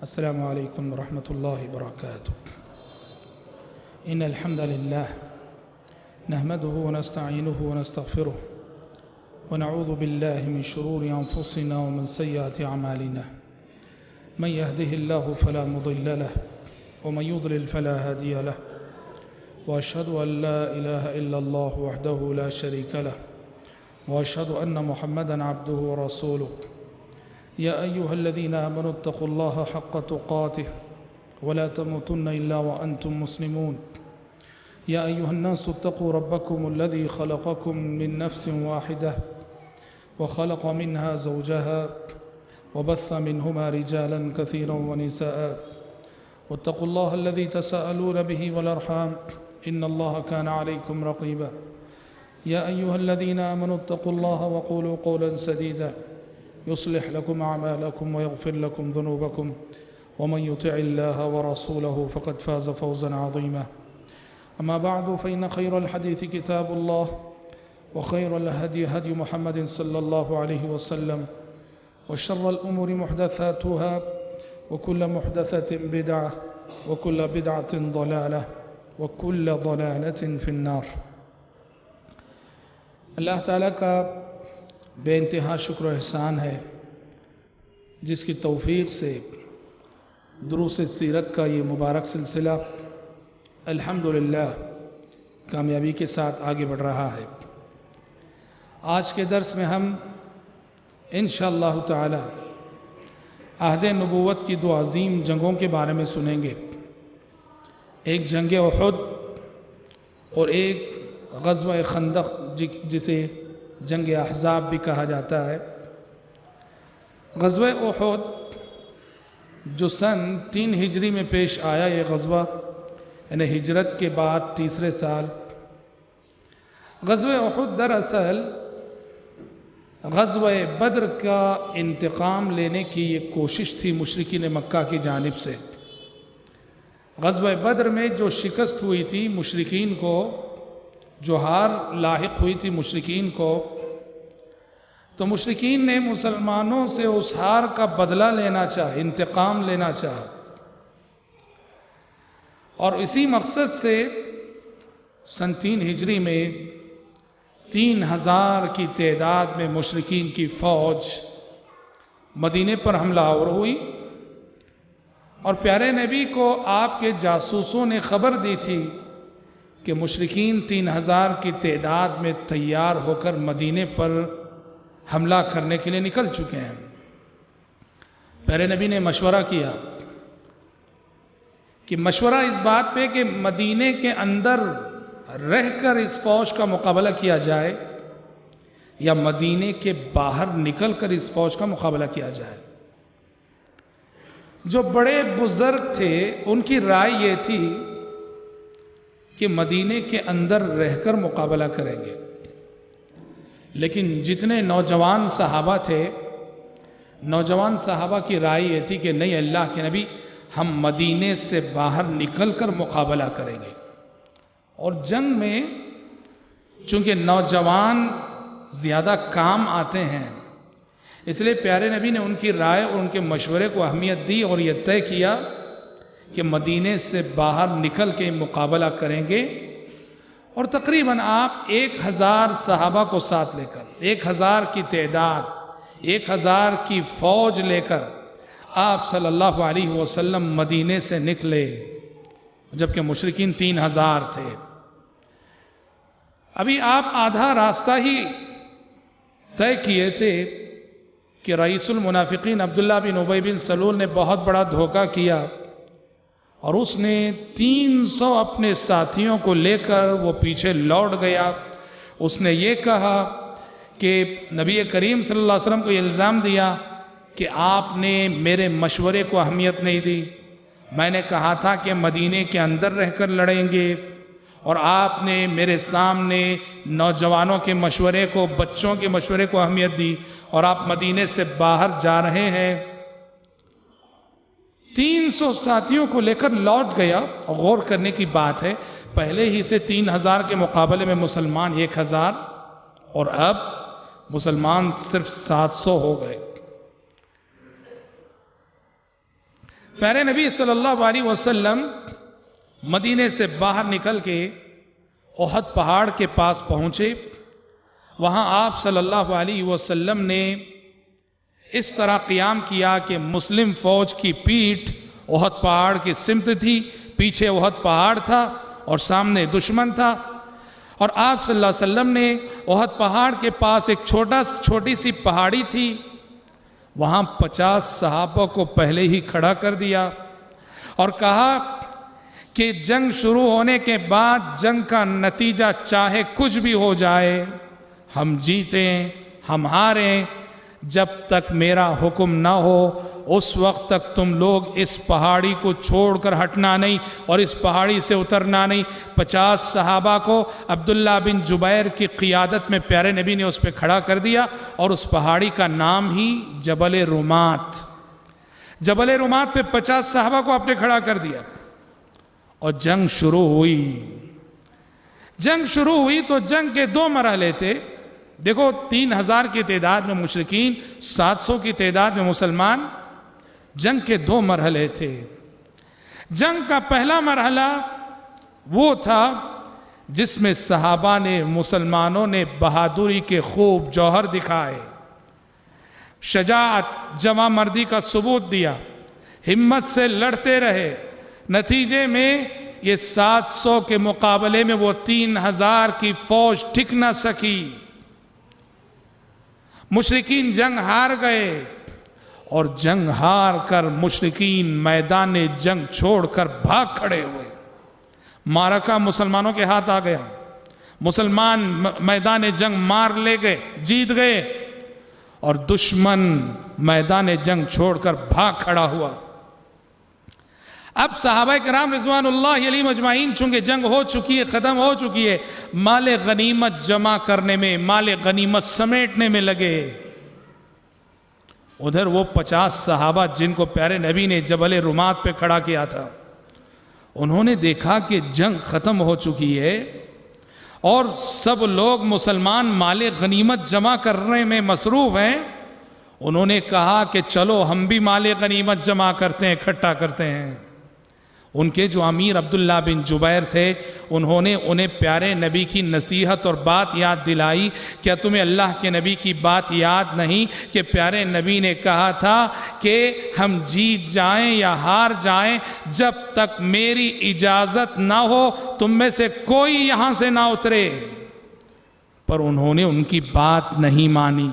السلام عليكم ورحمة الله وبركاته. إن الحمد لله نحمده ونستعينه ونستغفره ونعوذ بالله من شرور أنفسنا ومن سيئات أعمالنا. من يهده الله فلا مضل له ومن يضلل فلا هادي له، وأشهد أن لا إله إلا الله وحده لا شريك له، وأشهد أن محمدًا عبده ورسوله. يا أيها الذين آمنوا اتقوا الله حق تقاته ولا تموتن إلا وأنتم مسلمون. يا أيها الناس اتقوا ربكم الذي خلقكم من نفس واحدة وخلق منها زوجها وبث منهما رجالا كثيرا ونساء، واتقوا الله الذي تساءلون به والأرحام إن الله كان عليكم رقيبا. يا أيها الذين آمنوا اتقوا الله وقولوا قولا سديدا يصلح لكم أعمالكم ويغفر لكم ذنوبكم، ومن يطع الله ورسوله فقد فاز فوزا عظيما. أما بعد، فإن خير الحديث كتاب الله، وخير الهدي هدي محمد صلى الله عليه وسلم، وشر الأمور محدثاتها، وكل محدثة بدعة، وكل بدعة ضلالة، وكل ضلالة في النار. اللہ تعالیٰ کا بے انتہا شکر و احسان ہے جس کی توفیق سے دروس سیرت کا یہ مبارک سلسلہ الحمدللہ کامیابی کے ساتھ آگے بڑھ رہا ہے. آج کے درس میں ہم انشاءاللہ تعالی عہد نبوت کی دو عظیم جنگوں کے بارے میں سنیں گے. ایک جنگ احد اور ایک غزوہ خندق جسے جنگ احزاب بھی کہا جاتا ہے. غزوہ احد جو سن 3 ہجری میں پیش آیا، یہ غزوہ یعنی ہجرت کے بعد تیسرے سال. غزوہ احد دراصل غزوہ بدر کا انتقام لینے کی یہ کوشش تھی مشرکین مکہ کی جانب سے. غزوہ بدر میں جو شکست ہوئی تھی مشرکین کو، جو ہار لاحق ہوئی تھی مشرکین کو، تو مشرکین نے مسلمانوں سے اس ہار کا بدلہ لینا چاہا، انتقام لینا چاہا، اور اسی مقصد سے سن 3 ہجری میں 3000 کی تعداد میں مشرکین کی فوج مدینے پر حملہ آور ہوئی، اور پیارے نبی کو آپ کے جاسوسوں نے خبر دی تھی کہ مشرکین 3000 کی تعداد میں تیار ہو کر مدینے پر حملہ کرنے کے لیے نکل چکے ہیں. پیارے نبی نے مشورہ کیا کہ مشورہ اس بات پہ کہ مدینے کے اندر رہ کر اس فوج کا مقابلہ کیا جائے یا مدینے کے باہر نکل کر اس فوج کا مقابلہ کیا جائے. جو بڑے بزرگ تھے ان کی رائے یہ تھی کہ مدینے کے اندر رہ کر مقابلہ کریں گے، لیکن جتنے نوجوان صحابہ تھے، نوجوان صحابہ کی رائے یہ تھی کہ نہیں اللہ کے نبی، ہم مدینے سے باہر نکل کر مقابلہ کریں گے. اور جنگ میں چونکہ نوجوان زیادہ کام آتے ہیں، اس لیے پیارے نبی نے ان کی رائے اور ان کے مشورے کو اہمیت دی اور یہ طے کیا کہ مدینے سے باہر نکل کے مقابلہ کریں گے. اور تقریباً آپ 1000 صحابہ کو ساتھ لے کر، 1000 کی تعداد، 1000 کی فوج لے کر آپ صلی اللہ علیہ وسلم مدینے سے نکلے، جبکہ مشرکین 3000 تھے. ابھی آپ آدھا راستہ ہی طے کیے تھے کہ رئیس المنافقین عبداللہ بن ابی بن سلول نے بہت بڑا دھوکہ کیا، اور اس نے 300 اپنے ساتھیوں کو لے کر وہ پیچھے لوٹ گیا. اس نے یہ کہا کہ نبی کریم صلی اللہ علیہ وسلم کو یہ الزام دیا کہ آپ نے میرے مشورے کو اہمیت نہیں دی. میں نے کہا تھا کہ مدینے کے اندر رہ کر لڑیں گے، اور آپ نے میرے سامنے نوجوانوں کے مشورے کو، بچوں کے مشورے کو اہمیت دی، اور آپ مدینے سے باہر جا رہے ہیں. 300 ساتھیوں کو لے کر لوٹ گیا. غور کرنے کی بات ہے، پہلے ہی سے 3000 کے مقابلے میں مسلمان 1000، اور اب مسلمان صرف 700 ہو گئے. پیارے نبی صلی اللہ علیہ وسلم مدینے سے باہر نکل کے احد پہاڑ کے پاس پہنچے. وہاں آپ صلی اللہ علیہ وسلم نے اس طرح قیام کیا کہ مسلم فوج کی پیٹھ احد پہاڑ کی سمت تھی، پیچھے احد پہاڑ تھا اور سامنے دشمن تھا. اور آپ صلی اللہ علیہ وسلم نے احد پہاڑ کے پاس ایک چھوٹی سی پہاڑی تھی، وہاں 50 صحابہ کو پہلے ہی کھڑا کر دیا اور کہا کہ جنگ شروع ہونے کے بعد جنگ کا نتیجہ چاہے کچھ بھی ہو جائے، ہم جیتیں ہم ہاریں، جب تک میرا حکم نہ ہو اس وقت تک تم لوگ اس پہاڑی کو چھوڑ کر ہٹنا نہیں اور اس پہاڑی سے اترنا نہیں. 50 صحابہ کو عبداللہ بن جبیر کی قیادت میں پیارے نبی نے اس پہ کھڑا کر دیا اور اس پہاڑی کا نام ہی جبل رومات. جبل رومات پہ 50 صحابہ کو آپ نے کھڑا کر دیا اور جنگ شروع ہوئی. جنگ شروع ہوئی تو جنگ کے 2 مرحلے تھے. دیکھو 3000 کی تعداد میں مشرکین، 700 کی تعداد میں مسلمان. جنگ کے 2 مرحلے تھے. جنگ کا پہلا مرحلہ وہ تھا جس میں صحابہ نے، مسلمانوں نے بہادری کے خوب جوہر دکھائے، شجاعت، جمع مردی کا ثبوت دیا، ہمت سے لڑتے رہے. نتیجے میں یہ 700 کے مقابلے میں وہ 3000 کی فوج ٹک نہ سکی. مشرکین جنگ ہار گئے اور جنگ ہار کر مشرکین میدان جنگ چھوڑ کر بھاگ کھڑے ہوئے. معرکہ مسلمانوں کے ہاتھ آ گیا، مسلمان میدان جنگ مار لے گئے، جیت گئے اور دشمن میدان جنگ چھوڑ کر بھاگ کھڑا ہوا. اب صحابہ کرام رضوان اللہ علیہم اجمعین چونکہ جنگ ہو چکی ہے، ختم ہو چکی ہے، مال غنیمت جمع کرنے میں، مال غنیمت سمیٹنے میں لگے. ادھر وہ 50 صحابہ جن کو پیارے نبی نے جبل رومات پہ کھڑا کیا تھا، انہوں نے دیکھا کہ جنگ ختم ہو چکی ہے اور سب لوگ مسلمان مال غنیمت جمع کرنے میں مصروف ہیں. انہوں نے کہا کہ چلو ہم بھی مال غنیمت جمع کرتے ہیں، اکٹھا کرتے ہیں. ان کے جو امیر عبداللہ بن جبیر تھے، انہوں نے انہیں پیارے نبی کی نصیحت اور بات یاد دلائی. کیا تمہیں اللہ کے نبی کی بات یاد نہیں کہ پیارے نبی نے کہا تھا کہ ہم جیت جائیں یا ہار جائیں، جب تک میری اجازت نہ ہو تم میں سے کوئی یہاں سے نہ اترے. پر انہوں نے ان کی بات نہیں مانی.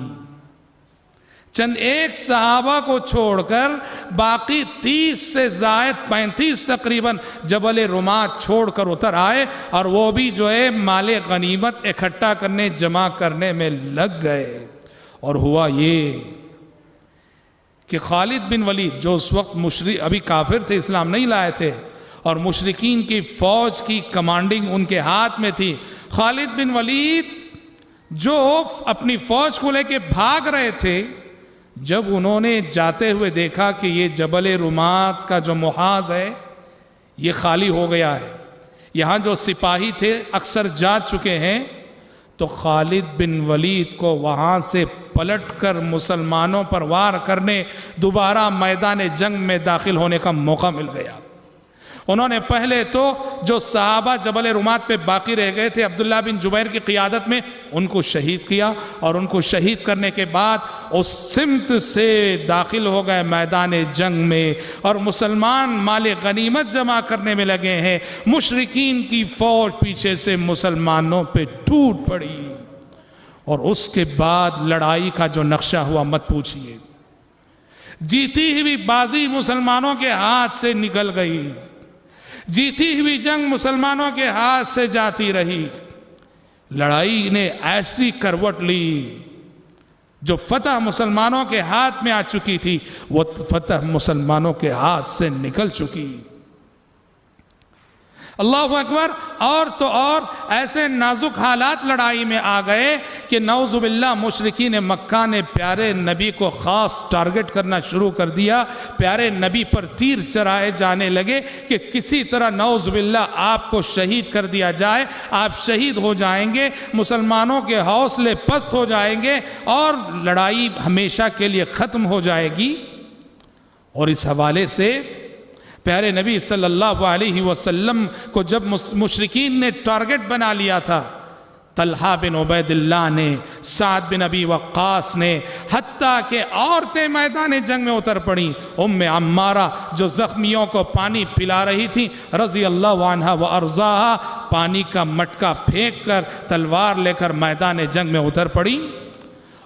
چند ایک صحابہ کو چھوڑ کر باقی 30 سے زائد 35 تقریباً جبل رومات چھوڑ کر اتر آئے اور وہ بھی جو ہے مال غنیمت اکٹھا کرنے، جمع کرنے میں لگ گئے. اور ہوا یہ کہ خالد بن ولید جو اس وقت ابھی کافر تھے، اسلام نہیں لائے تھے اور مشرکین کی فوج کی کمانڈنگ ان کے ہاتھ میں تھی. خالد بن ولید جو اپنی فوج کو لے کے بھاگ رہے تھے، جب انہوں نے جاتے ہوئے دیکھا کہ یہ جبل رومات کا جو محاذ ہے یہ خالی ہو گیا ہے، یہاں جو سپاہی تھے اکثر جا چکے ہیں، تو خالد بن ولید کو وہاں سے پلٹ کر مسلمانوں پر وار کرنے، دوبارہ میدان جنگ میں داخل ہونے کا موقع مل گیا. انہوں نے پہلے تو جو صحابہ جبل رومات پہ باقی رہ گئے تھے عبداللہ بن جبیر کی قیادت میں، ان کو شہید کیا اور ان کو شہید کرنے کے بعد اس سمت سے داخل ہو گئے میدان جنگ میں اور مسلمان مال غنیمت جمع کرنے میں لگے ہیں. مشرکین کی فوج پیچھے سے مسلمانوں پہ ٹوٹ پڑی اور اس کے بعد لڑائی کا جو نقشہ ہوا مت پوچھئے. جیتی ہوئی بازی مسلمانوں کے ہاتھ سے نکل گئی، جیتی ہوئی جنگ مسلمانوں کے ہاتھ سے جاتی رہی. لڑائی نے ایسی کروٹ لی، جو فتح مسلمانوں کے ہاتھ میں آ چکی تھی وہ فتح مسلمانوں کے ہاتھ سے نکل چکی. اللہ اکبر. اور تو اور ایسے نازک حالات لڑائی میں آ گئے کہ نعوذ باللہ مشرکین مکہ نے پیارے نبی کو خاص ٹارگٹ کرنا شروع کر دیا. پیارے نبی پر تیر چرائے جانے لگے کہ کسی طرح نعوذ باللہ آپ کو شہید کر دیا جائے، آپ شہید ہو جائیں گے، مسلمانوں کے حوصلے پست ہو جائیں گے اور لڑائی ہمیشہ کے لیے ختم ہو جائے گی. اور اس حوالے سے پیارے نبی صلی اللہ علیہ وسلم کو جب مشرکین نے ٹارگٹ بنا لیا تھا، طلحہ بن عبید اللہ نے، سعد بن ابی وقاص نے، حتیٰ کہ عورتیں میدان جنگ میں اتر پڑیں۔ ام عمارہ جو زخمیوں کو پانی پلا رہی تھی رضی اللہ عنہ و ارضاہا، پانی کا مٹکا پھینک کر تلوار لے کر میدان جنگ میں اتر پڑیں،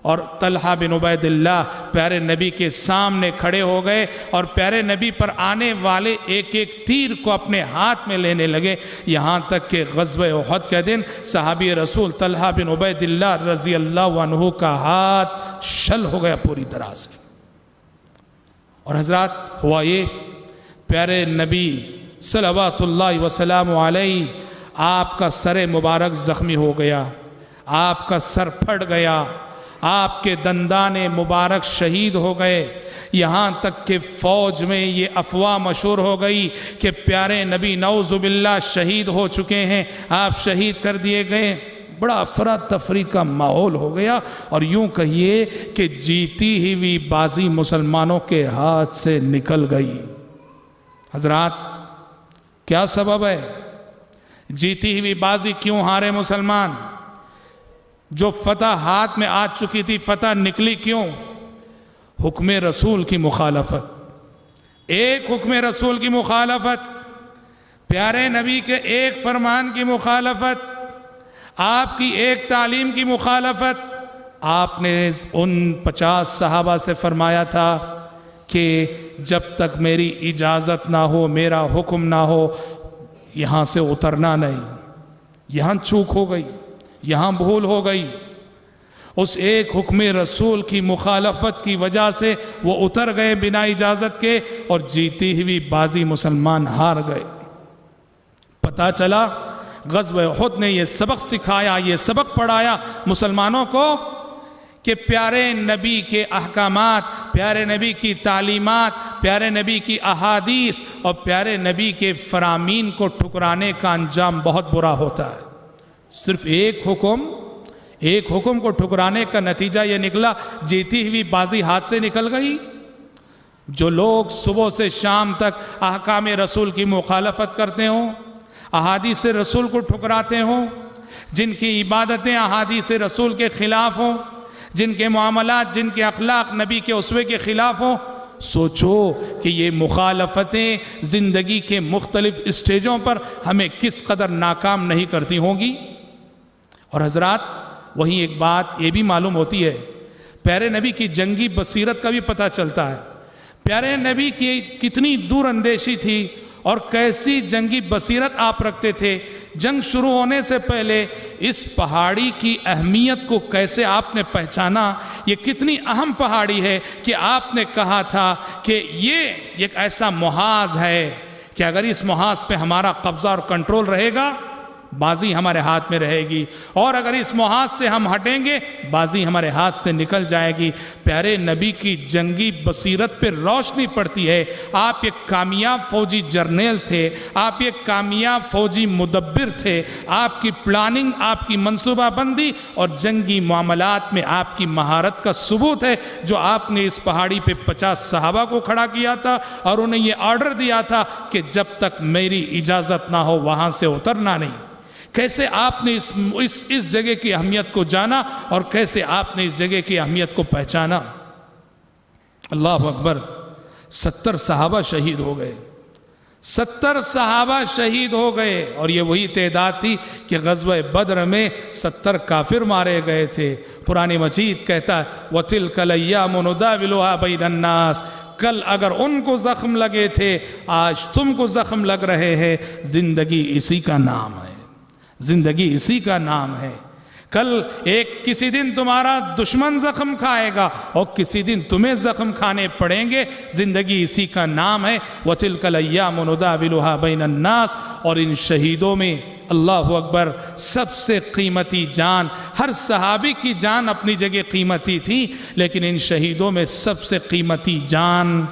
اور طلحہ بن عبید اللہ پیارے نبی کے سامنے کھڑے ہو گئے اور پیارے نبی پر آنے والے ایک ایک تیر کو اپنے ہاتھ میں لینے لگے، یہاں تک کہ غزوہ احد کے دن صحابی رسول طلحہ بن عبید اللہ رضی اللہ عنہ کا ہاتھ شل ہو گیا پوری طرح سے۔ اور حضرات ہوا یہ، پیارے نبی صلوات اللہ وسلام علیہ، آپ کا سر مبارک زخمی ہو گیا، آپ کا سر پھٹ گیا، آپ کے دندان مبارک شہید ہو گئے، یہاں تک کہ فوج میں یہ افواہ مشہور ہو گئی کہ پیارے نبی نعوذ باللہ شہید ہو چکے ہیں، آپ شہید کر دیے گئے۔ بڑا افراتفری کا ماحول ہو گیا، اور یوں کہیے کہ جیتی ہوئی بازی مسلمانوں کے ہاتھ سے نکل گئی۔ حضرات کیا سبب ہے؟ جیتی ہوئی بازی کیوں ہارے مسلمان؟ جو فتح ہاتھ میں آ چکی تھی فتح نکلی کیوں؟ حکم رسول کی مخالفت، ایک حکم رسول کی مخالفت، پیارے نبی کے ایک فرمان کی مخالفت، آپ کی ایک تعلیم کی مخالفت۔ آپ نے ان 50 صحابہ سے فرمایا تھا کہ جب تک میری اجازت نہ ہو، میرا حکم نہ ہو، یہاں سے اترنا نہیں۔ یہاں چوک ہو گئی، یہاں بھول ہو گئی، اس ایک حکم رسول کی مخالفت کی وجہ سے وہ اتر گئے بنا اجازت کے، اور جیتی ہوئی بازی مسلمان ہار گئے۔ پتہ چلا غزوہ احد نے یہ سبق سکھایا، یہ سبق پڑھایا مسلمانوں کو کہ پیارے نبی کے احکامات، پیارے نبی کی تعلیمات، پیارے نبی کی احادیث اور پیارے نبی کے فرامین کو ٹھکرانے کا انجام بہت برا ہوتا ہے۔ صرف ایک حکم کو ٹھکرانے کا نتیجہ یہ نکلا، جیتی ہوئی بازی ہاتھ سے نکل گئی۔ جو لوگ صبح سے شام تک احکام رسول کی مخالفت کرتے ہوں، احادیث رسول کو ٹھکراتے ہوں، جن کی عبادتیں احادیث رسول کے خلاف ہوں، جن کے معاملات، جن کے اخلاق نبی کے اسوے کے خلاف ہوں، سوچو کہ یہ مخالفتیں زندگی کے مختلف اسٹیجوں پر ہمیں کس قدر ناکام نہیں کرتی ہوں گی۔ اور حضرات وہیں ایک بات یہ بھی معلوم ہوتی ہے، پیارے نبی کی جنگی بصیرت کا بھی پتہ چلتا ہے۔ پیارے نبی کی کتنی دور اندیشی تھی اور کیسی جنگی بصیرت آپ رکھتے تھے۔ جنگ شروع ہونے سے پہلے اس پہاڑی کی اہمیت کو کیسے آپ نے پہچانا، یہ کتنی اہم پہاڑی ہے کہ آپ نے کہا تھا کہ یہ ایک ایسا محاذ ہے کہ اگر اس محاذ پہ ہمارا قبضہ اور کنٹرول رہے گا، بازی ہمارے ہاتھ میں رہے گی، اور اگر اس محاذ سے ہم ہٹیں گے بازی ہمارے ہاتھ سے نکل جائے گی۔ پیارے نبی کی جنگی بصیرت پہ روشنی پڑتی ہے۔ آپ ایک کامیاب فوجی جرنیل تھے، آپ ایک کامیاب فوجی مدبر تھے، آپ کی پلاننگ، آپ کی منصوبہ بندی اور جنگی معاملات میں آپ کی مہارت کا ثبوت ہے، جو آپ نے اس پہاڑی پہ 50 صحابہ کو کھڑا کیا تھا اور انہیں یہ آرڈر دیا تھا کہ جب تک میری اجازت نہ ہو وہاں سے اترنا نہیں۔ کیسے آپ نے اس جگہ کی اہمیت کو جانا اور کیسے آپ نے اس جگہ کی اہمیت کو پہچانا۔ اللہ اکبر، 70 صحابہ شہید ہو گئے، 70 صحابہ شہید ہو گئے، اور یہ وہی تعداد تھی کہ غزوہ بدر میں 70 کافر مارے گئے تھے۔ قرآن مجید کہتا ہے وَتِلْكَ الْأَيَّامُ نُدَاوِلُهَا بَيْنَ النَّاسِ، کل اگر ان کو زخم لگے تھے آج تم کو زخم لگ رہے ہیں۔ زندگی اسی کا نام ہے، زندگی اسی کا نام ہے۔ کل کسی دن تمہارا دشمن زخم کھائے گا اور کسی دن تمہیں زخم کھانے پڑیں گے۔ زندگی اسی کا نام ہے۔ وَتِلْكَ الْأَيَّامُ نُدَاوِلُهَا بَيْنَ النَّاسِ، اور ان شہیدوں میں اللہ اکبر سب سے قیمتی جان، ہر صحابی کی جان اپنی جگہ قیمتی تھی، لیکن ان شہیدوں میں سب سے قیمتی جان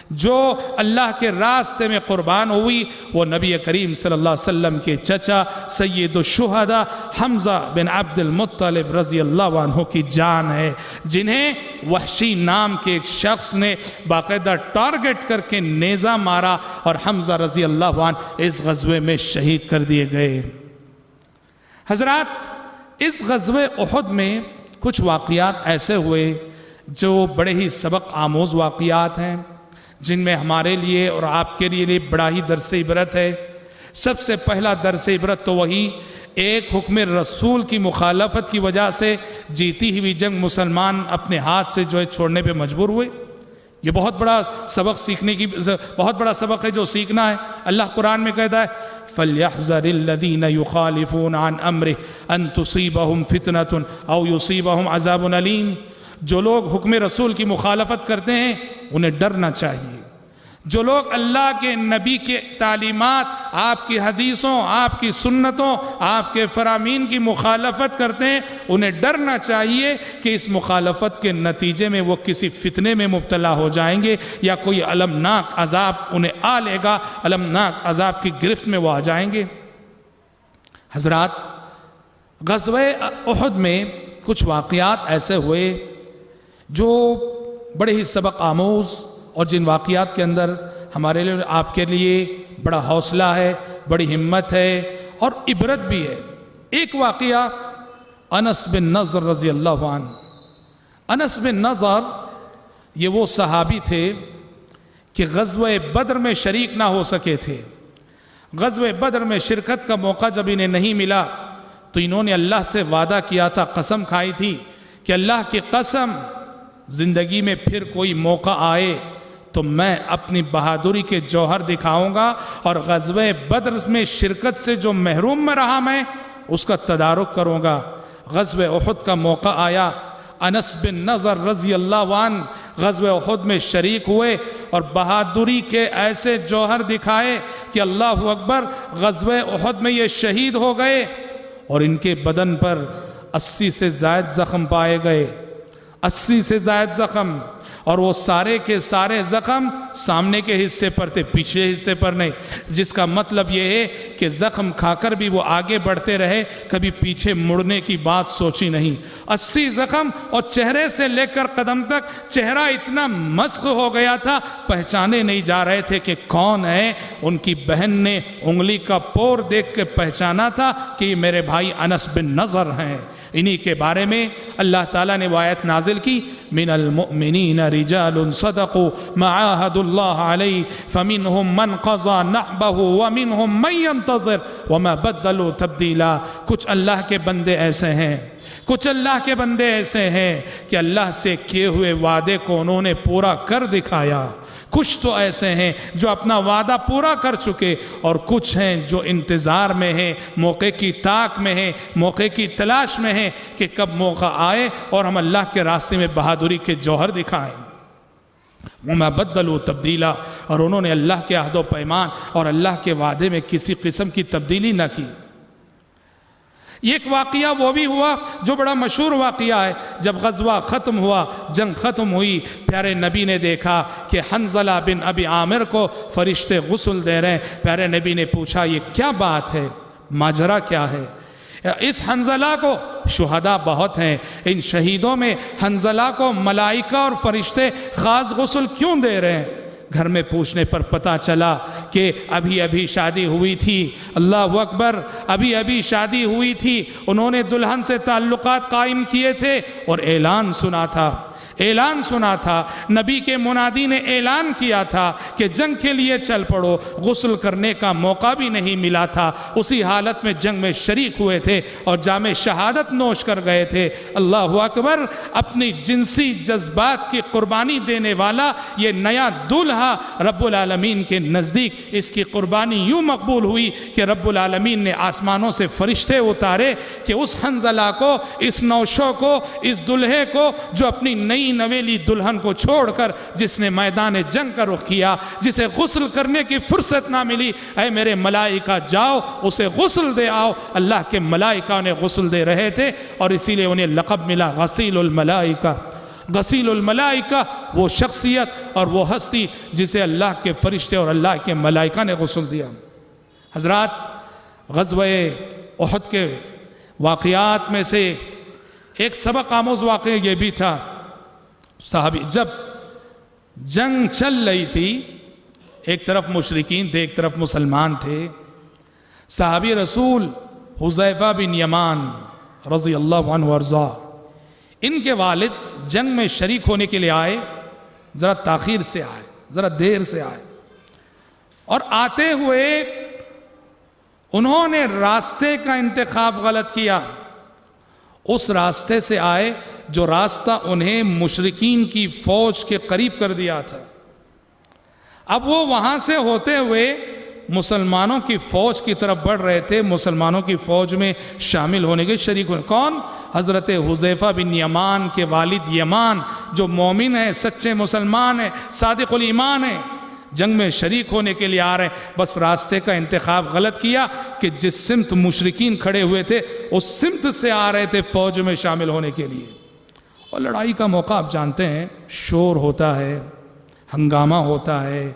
جو اللہ کے راستے میں قربان ہوئی وہ نبی کریم صلی اللہ علیہ وسلم کے چچا سید الشہداء حمزہ بن عبد المطلب رضی اللہ عنہ کی جان ہے، جنہیں وحشی نام کے ایک شخص نے باقاعدہ ٹارگٹ کر کے نیزہ مارا اور حمزہ رضی اللہ عنہ اس غزوے میں شہید کر دیے گئے۔ حضرات، اس غزوہ احد میں کچھ واقعات ایسے ہوئے جو بڑے ہی سبق آموز واقعات ہیں، جن میں ہمارے لیے اور آپ کے لیے بڑا ہی درس عبرت ہے۔ سب سے پہلا درس عبرت تو وہی ایک حکم رسول کی مخالفت کی وجہ سے جیتی ہوئی جنگ مسلمان اپنے ہاتھ سے جو ہے چھوڑنے پہ مجبور ہوئے۔ یہ بہت بڑا سبق سیکھنے کی بہت بڑا سبق ہے جو سیکھنا ہے۔ اللہ قرآن میں کہتا ہے فَلْيَحْذَرِ الَّذِينَ يُخَالِفُونَ عَنْ أَمْرِهِ أَن تُصِيبَهُمْ فِتْنَةٌ أَوْ يُصِيبَهُمْ عَذَابٌ أَلِيمٌ۔ جو لوگ حکم رسول کی مخالفت کرتے ہیں انہیں ڈرنا چاہیے۔ جو لوگ اللہ کے نبی کے تعلیمات، آپ کی حدیثوں، آپ کی سنتوں، آپ کے فرامین کی مخالفت کرتے ہیں انہیں ڈرنا چاہیے کہ اس مخالفت کے نتیجے میں وہ کسی فتنے میں مبتلا ہو جائیں گے یا کوئی المناک عذاب انہیں آ لے گا، المناک عذاب کی گرفت میں وہ آ جائیں گے۔ حضرات، غزوہ احد میں کچھ واقعات ایسے ہوئے جو بڑے ہی سبق آموز اور جن واقعات کے اندر ہمارے لیے آپ کے لیے بڑا حوصلہ ہے، بڑی ہمت ہے اور عبرت بھی ہے۔ ایک واقعہ انس بن نضر رضی اللہ عنہ۔ انس بن نضر یہ وہ صحابی تھے کہ غزوہ بدر میں شریک نہ ہو سکے تھے۔ غزوہ بدر میں شرکت کا موقع جب انہیں نہیں ملا تو انہوں نے اللہ سے وعدہ کیا تھا، قسم کھائی تھی کہ اللہ کی قسم زندگی میں پھر کوئی موقع آئے تو میں اپنی بہادری کے جوہر دکھاؤں گا اور غزوہ بدر میں شرکت سے جو محروم میں رہا میں اس کا تدارک کروں گا۔ غزوہ احد کا موقع آیا، انس بن نضر رضی اللہ عنہ غزوہ احد میں شریک ہوئے اور بہادری کے ایسے جوہر دکھائے کہ اللہ اکبر، غزوہ احد میں یہ شہید ہو گئے اور ان کے بدن پر 80 سے زائد زخم پائے گئے، 80 سے زائد زخم، اور وہ سارے کے سارے زخم سامنے کے حصے پر تھے، پیچھے حصے پر نہیں، جس کا مطلب یہ ہے کہ زخم کھا کر بھی وہ آگے بڑھتے رہے، کبھی پیچھے مڑنے کی بات سوچی نہیں۔ 80 زخم اور چہرے سے لے کر قدم تک چہرہ اتنا مسخ ہو گیا تھا، پہچانے نہیں جا رہے تھے کہ کون ہے۔ ان کی بہن نے انگلی کا پور دیکھ کے پہچانا تھا کہ یہ میرے بھائی انس بن نضر ہیں۔ انہی کے بارے میں اللہ تعالیٰ نے وہ آیت نازل کی، من المؤمنین رجال صدقوا ما عاهدوا الله علیہ فمنهم من قضى نحبه ومنهم من ينتظر وما بدلوا تبدیلا۔ کچھ اللہ کے بندے ایسے ہیں، کچھ اللہ کے بندے ایسے ہیں کہ اللہ سے کیے ہوئے وعدے کو انہوں نے پورا کر دکھایا۔ کچھ تو ایسے ہیں جو اپنا وعدہ پورا کر چکے اور کچھ ہیں جو انتظار میں ہیں، موقع کی تاک میں ہیں، موقع کی تلاش میں ہیں کہ کب موقع آئے اور ہم اللہ کے راستے میں بہادری کے جوہر دکھائیں۔ وما بدلوا تبدیلا، اور انہوں نے اللہ کے عہد و پیمان اور اللہ کے وعدے میں کسی قسم کی تبدیلی نہ کی۔ یہ ایک واقعہ وہ بھی ہوا جو بڑا مشہور واقعہ ہے۔ جب غزوہ ختم ہوا، جنگ ختم ہوئی، پیارے نبی نے دیکھا کہ حنظلہ بن ابی عامر کو فرشتے غسل دے رہے ہیں۔ پیارے نبی نے پوچھا یہ کیا بات ہے، ماجرا کیا ہے؟ اس حنظلہ کو شہداء بہت ہیں، ان شہیدوں میں حنظلہ کو ملائکہ اور فرشتے خاص غسل کیوں دے رہے ہیں؟ گھر میں پوچھنے پر پتہ چلا کہ ابھی شادی ہوئی تھی، اللہ اکبر، ابھی شادی ہوئی تھی، انہوں نے دلہن سے تعلقات قائم کیے تھے اور اعلان سنا تھا، نبی کے منادی نے اعلان کیا تھا کہ جنگ کے لیے چل پڑو، غسل کرنے کا موقع بھی نہیں ملا تھا، اسی حالت میں جنگ میں شریک ہوئے تھے اور جام شہادت نوش کر گئے تھے۔ اللہ اکبر، اپنی جنسی جذبات کی قربانی دینے والا یہ نیا دولہا رب العالمین کے نزدیک اس کی قربانی یوں مقبول ہوئی کہ رب العالمین نے آسمانوں سے فرشتے اتارے کہ اس حنظلہ کو، اس نوشو کو، اس دلہے کو جو اپنی نئی نویلی دلہن کو چھوڑ کر جس نے میدان جنگ کا رخ کیا، جسے غسل کرنے کی فرصت نہ ملی، اے میرے ملائکہ جاؤ اسے غسل دے آؤ۔ اللہ کے ملائکہ انہیں غسل دے رہے تھے اور اسی لیے انہیں لقب ملا غسیل الملائکہ۔ غسیل الملائکہ، وہ شخصیت اور وہ ہستی جسے اللہ کے فرشتے اور اللہ کے ملائکہ نے غسل دیا۔ حضرات، غزوہ احد کے واقعات میں سے ایک سبق آموز واقعہ یہ بھی تھا، صحابی جب جنگ چل رہی تھی، ایک طرف مشرکین تھے ایک طرف مسلمان تھے، صحابی رسول حذیفہ بن یمان رضی اللہ عنہ وارضاہ، ان کے والد جنگ میں شریک ہونے کے لیے آئے، ذرا تاخیر سے آئے، ذرا دیر سے آئے، اور آتے ہوئے انہوں نے راستے کا انتخاب غلط کیا۔ اس راستے سے آئے جو راستہ انہیں مشرکین کی فوج کے قریب کر دیا تھا۔ اب وہ وہاں سے ہوتے ہوئے مسلمانوں کی فوج کی طرف بڑھ رہے تھے، مسلمانوں کی فوج میں شامل ہونے کے شریک ہونے۔ کون؟ حضرت حذیفہ بن یمان کے والد یمان، جو مومن ہیں، سچے مسلمان ہیں، صادق الایمان ہیں، جنگ میں شریک ہونے کے لیے آ رہے ہیں، بس راستے کا انتخاب غلط کیا کہ جس سمت مشرکین کھڑے ہوئے تھے اس سمت سے آ رہے تھے فوج میں شامل ہونے کے لیے۔ اور لڑائی کا موقع آپ جانتے ہیں، شور ہوتا ہے، ہنگامہ ہوتا ہے،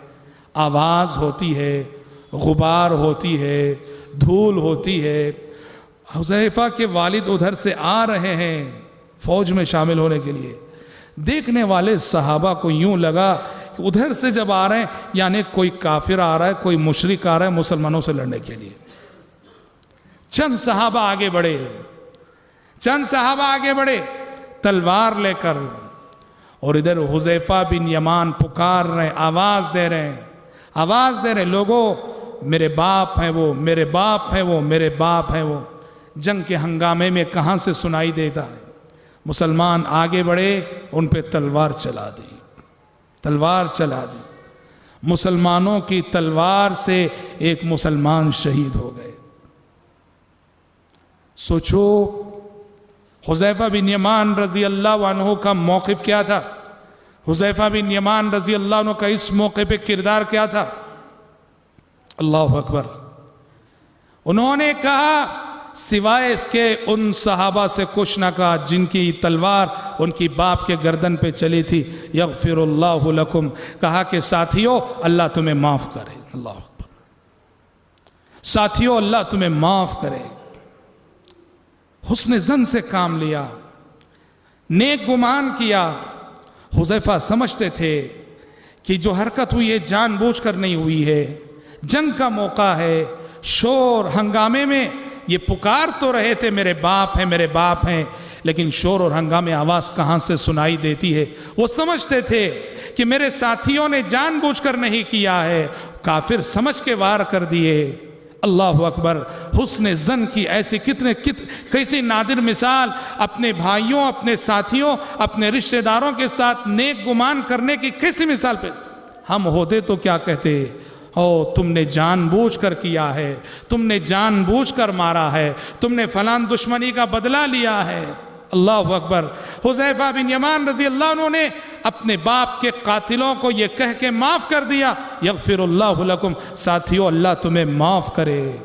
آواز ہوتی ہے، غبار ہوتی ہے، دھول ہوتی ہے۔ حذیفہ کے والد ادھر سے آ رہے ہیں فوج میں شامل ہونے کے لیے۔ دیکھنے والے صحابہ کو یوں لگا کہ ادھر سے جب آ رہے ہیں یعنی کوئی کافر آ رہا ہے، کوئی مشرک آ رہا ہے مسلمانوں سے لڑنے کے لیے۔ چند صحابہ آگے بڑھے تلوار لے کر، اور ادھر حذیفہ بن یمان پکار رہے ہیں، آواز دے رہے ہیں، لوگوں میرے باپ ہیں وہ، میرے باپ ہیں وہ، میرے باپ ہیں وہ۔ جنگ کے ہنگامے میں کہاں سے سنائی دیتا ہے؟ مسلمان آگے بڑھے، ان پہ تلوار چلا دی۔ مسلمانوں کی تلوار سے ایک مسلمان شہید ہو گئے۔ سوچو حذیفہ بن یمان رضی اللہ عنہ کا موقف کیا تھا؟ حذیفہ بن یمان رضی اللہ عنہ کا اس موقع پہ کردار کیا تھا؟ اللہ اکبر۔ انہوں نے کہا سوائے اس کے ان صحابہ سے کچھ نہ کہا جن کی تلوار ان کی باپ کے گردن پہ چلی تھی، یغفر اللہ لکم، کہا کہ ساتھیو اللہ تمہیں معاف کرے۔ اللہ اکبر۔ ساتھیو اللہ تمہیں معاف کرے۔ حسن ظن سے کام لیا، نیک گمان کیا۔ حذیفہ سمجھتے تھے کہ جو حرکت ہوئی ہے جان بوجھ کر نہیں ہوئی ہے، جنگ کا موقع ہے، شور ہنگامے میں یہ پکار تو رہے تھے میرے باپ ہیں میرے باپ ہیں، لیکن شور اور ہنگامے آواز کہاں سے سنائی دیتی ہے؟ وہ سمجھتے تھے کہ میرے ساتھیوں نے جان بوجھ کر نہیں کیا ہے، کافر سمجھ کے وار کر دیے۔ اللہ اکبر۔ حسن ظن کی کیسی نادر مثال، اپنے بھائیوں، اپنے ساتھیوں، اپنے رشتہ داروں کے ساتھ نیک گمان کرنے کی کیسی مثال پہ ہم ہوتے تو کیا کہتے؟ تم نے جان بوجھ کر کیا ہے، تم نے جان بوجھ کر مارا ہے، تم نے فلان دشمنی کا بدلہ لیا ہے۔ اللہ اکبر۔ حذیفہ بن یمان رضی اللہ عنہ نے اپنے باپ کے قاتلوں کو یہ کہہ کے معاف کر دیا، یغفر اللہ لکم، ساتھیو اللہ تمہیں معاف کرے۔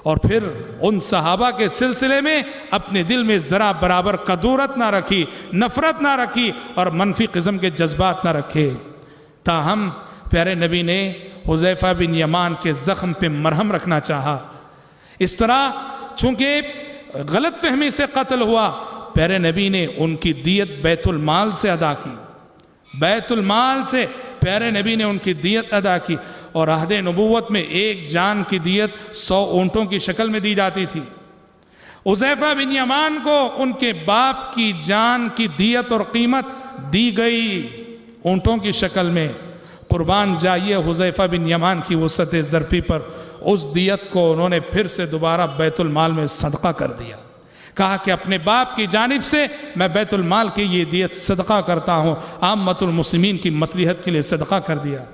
اور پھر ان صحابہ کے سلسلے میں اپنے دل میں ذرا برابر کدورت نہ رکھی، نفرت نہ رکھی، اور منفی قسم کے جذبات نہ رکھے۔ تاہم پیارے نبی نے حذیفہ بن یمان کے زخم پہ مرہم رکھنا چاہا۔ اس طرح چونکہ غلط فہمی سے قتل ہوا، پیارے نبی نے ان کی دیت بیت المال سے ادا کی، بیت المال سے پیارے نبی نے ان کی دیت ادا کی۔ اور عہد نبوت میں ایک جان کی دیت 100 اونٹوں کی شکل میں دی جاتی تھی۔ حذیفہ بن یمان کو ان کے باپ کی جان کی دیت اور قیمت دی گئی اونٹوں کی شکل میں۔ قربان جائیے حذیفہ بن یمان کی وسعت ظرفی پر، اس دیت کو انہوں نے پھر سے دوبارہ بیت المال میں صدقہ کر دیا۔ کہا کہ اپنے باپ کی جانب سے میں بیت المال کی یہ دیت صدقہ کرتا ہوں، عامت المسلمین کی مصلحت کے لیے صدقہ کر دیا۔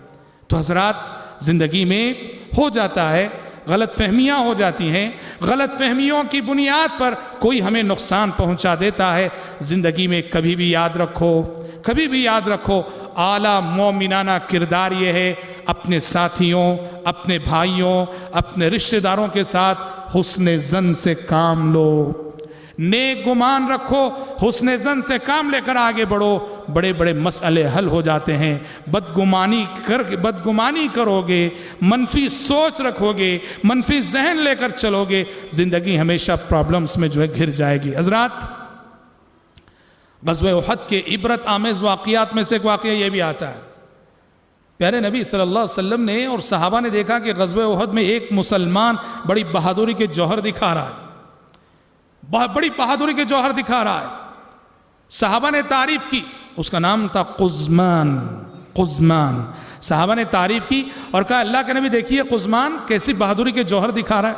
تو حضرات، زندگی میں ہو جاتا ہے، غلط فہمیاں ہو جاتی ہیں، غلط فہمیوں کی بنیاد پر کوئی ہمیں نقصان پہنچا دیتا ہے۔ زندگی میں کبھی بھی یاد رکھو اعلیٰ مومنانہ کردار یہ ہے، اپنے ساتھیوں، اپنے بھائیوں، اپنے رشتہ داروں کے ساتھ حسن ظن سے کام لو، نیک گمان رکھو، حسن ظن سے کام لے کر آگے بڑھو۔ بڑے بڑے مسئلے حل ہو جاتے ہیں. بدگمانی کرو گے، منفی سوچ رکھو گے، منفی ذہن لے کر چلو گے، زندگی ہمیشہ پرابلمز میں جو ہے گھر جائے گی. حضرات، غزوہ احد کے عبرت آمیز واقعات میں سے ایک واقعہ یہ بھی آتا ہے. پیارے نبی صلی اللہ علیہ وسلم نے اور صحابہ نے دیکھا کہ غزوہ احد میں ایک مسلمان بڑی بہادری کے جوہر دکھا رہا ہے، بڑی بہادری کے جوہر دکھا رہا ہے. صحابہ نے تعریف کی، اس کا نام تھا قزمان. صحابہ نے تعریف کی اور کہا اللہ کے نبی دیکھیے قزمان کیسی بہادری کے جوہر دکھا رہا ہے.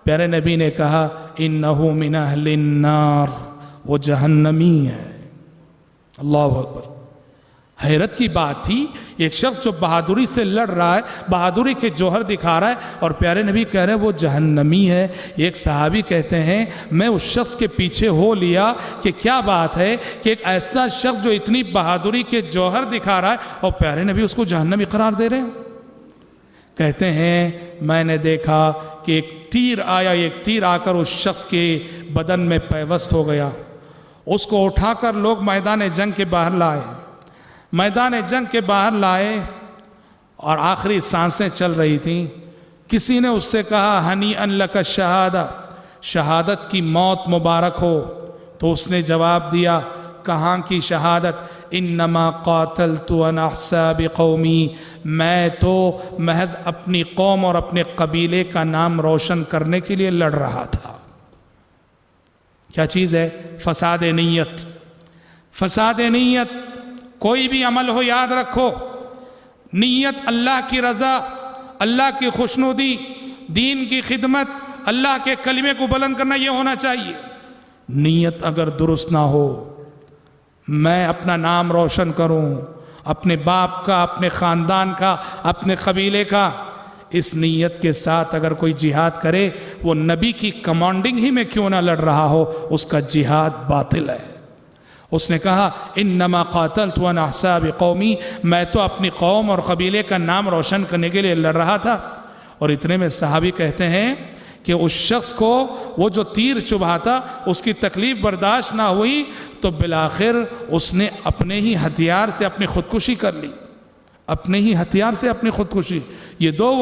پیارے نبی نے کہا انہو من اہل النار، وہ جہنمی ہے. اللہ اکبر. حیرت کی بات تھی، ایک شخص جو بہادری سے لڑ رہا ہے، بہادری کے جوہر دکھا رہا ہے، اور پیارے نبی کہہ رہے ہیں وہ جہنمی ہے. ایک صحابی کہتے ہیں میں اس شخص کے پیچھے ہو لیا کہ کیا بات ہے کہ ایک ایسا شخص جو اتنی بہادری کے جوہر دکھا رہا ہے اور پیارے نبی اس کو جہنمی قرار دے رہے ہیں. کہتے ہیں میں نے دیکھا کہ ایک تیر آیا، ایک تیر آ کر اس شخص کے بدن میں پیوست ہو گیا. اس کو اٹھا کر لوگ میدان جنگ کے باہر لائے اور آخری سانسیں چل رہی تھیں. کسی نے اس سے کہا ہنیئا لک الشہادہ، شہادت کی موت مبارک ہو. تو اس نے جواب دیا کہاں کی شہادت؟ انما قاتلت عن احساب قومی، میں تو محض اپنی قوم اور اپنے قبیلے کا نام روشن کرنے کے لیے لڑ رہا تھا. کیا چیز ہے؟ فساد نیت. فساد نیت. کوئی بھی عمل ہو یاد رکھو، نیت اللہ کی رضا، اللہ کی خوشنودی، دین کی خدمت، اللہ کے کلمے کو بلند کرنا، یہ ہونا چاہیے. نیت اگر درست نہ ہو، میں اپنا نام روشن کروں، اپنے باپ کا، اپنے خاندان کا، اپنے قبیلے کا، اس نیت کے ساتھ اگر کوئی جہاد کرے، وہ نبی کی کمانڈنگ ہی میں کیوں نہ لڑ رہا ہو، اس کا جہاد باطل ہے. اس نے کہا انما قاتلت عن احساب قومی، میں تو اپنی قوم اور قبیلے کا نام روشن کرنے کے لیے لڑ رہا تھا. اور اتنے میں صحابی کہتے ہیں کہ اس شخص کو وہ جو تیر چبھا تھا اس کی تکلیف برداشت نہ ہوئی تو بالآخر اس نے اپنے ہی ہتھیار سے اپنی خودکشی کر لی. اپنے ہی ہتھیار سے اپنی خودکشی. یہ دو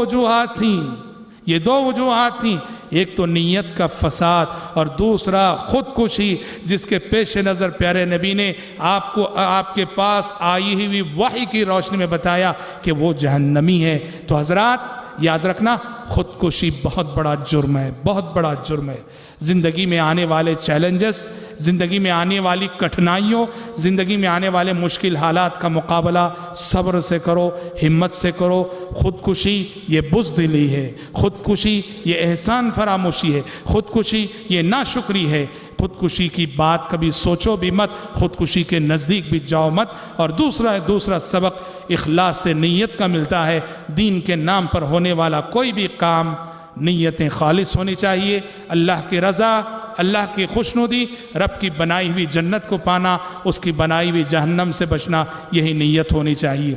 وجوہات تھیں، ایک تو نیت کا فساد اور دوسرا خودکشی، جس کے پیش نظر پیارے نبی نے آپ کے پاس آئی ہوئی وحی کی روشنی میں بتایا کہ وہ جہنمی ہے. تو حضرات یاد رکھنا، خودکشی بہت بڑا جرم ہے، بہت بڑا جرم ہے. زندگی میں آنے والے چیلنجز، زندگی میں آنے والی کٹھنائیوں، زندگی میں آنے والے مشکل حالات کا مقابلہ صبر سے کرو، ہمت سے کرو. خودکشی یہ بزدلی ہے، خودکشی یہ احسان فراموشی ہے، خودکشی یہ ناشکری ہے. خودکشی کی بات کبھی سوچو بھی مت، خودکشی کے نزدیک بھی جاؤ مت. اور دوسرا سبق اخلاص سے نیت کا ملتا ہے. دین کے نام پر ہونے والا کوئی بھی کام نیتیں خالص ہونی چاہیے. اللہ کی رضا، اللہ کی خوشنودی، رب کی بنائی ہوئی جنت کو پانا، اس کی بنائی ہوئی جہنم سے بچنا، یہی نیت ہونی چاہیے.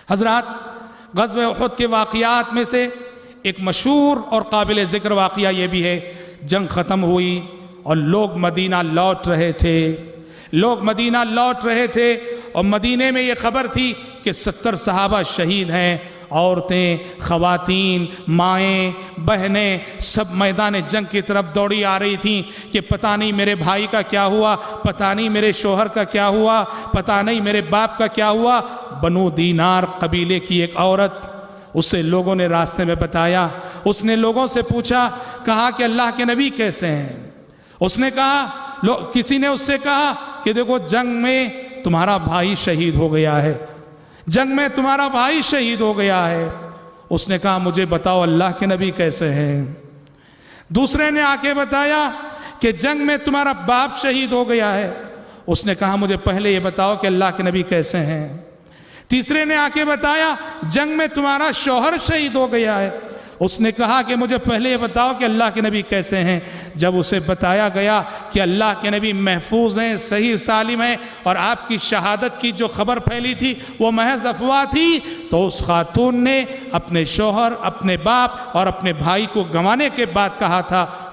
حضرات، غزوہ احد کے واقعات میں سے ایک مشہور اور قابل ذکر واقعہ یہ بھی ہے. جنگ ختم ہوئی اور لوگ مدینہ لوٹ رہے تھے اور مدینے میں یہ خبر تھی کہ 70 صحابہ شہید ہیں. عورتیں، خواتین، مائیں، بہنیں سب میدان جنگ کی طرف دوڑی آ رہی تھیں کہ پتہ نہیں میرے بھائی کا کیا ہوا، پتہ نہیں میرے شوہر کا کیا ہوا، پتہ نہیں میرے باپ کا کیا ہوا. بنو دینار قبیلے کی ایک عورت، اسے لوگوں نے راستے میں بتایا. اس نے لوگوں سے پوچھا، کہا کہ اللہ کے نبی کیسے ہیں؟ اس نے کہا، کسی نے اس سے کہا کہ دیکھو جنگ میں تمہارا بھائی شہید ہو گیا ہے، جنگ میں تمہارا بھائی شہید ہو گیا ہے. اس نے کہا مجھے بتاؤ اللہ کے نبی کیسے ہیں؟ دوسرے نے آ کے بتایا کہ جنگ میں تمہارا باپ شہید ہو گیا ہے. اس نے کہا مجھے پہلے یہ بتاؤ کہ اللہ کے نبی کیسے ہیں؟ تیسرے نے آ کے بتایا جنگ میں تمہارا شوہر شہید ہو گیا ہے. اس نے کہا کہ مجھے پہلے یہ بتاؤ کہ اللہ کے نبی کیسے ہیں. جب اسے بتایا گیا کہ اللہ کے نبی محفوظ ہیں، صحیح سالم ہیں، اور آپ کی شہادت کی جو خبر پھیلی تھی وہ محض افواہ تھی، تو اس خاتون نے اپنے شوہر، اپنے باپ اور اپنے بھائی کو گنوانے کے بعد کہا تھا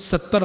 70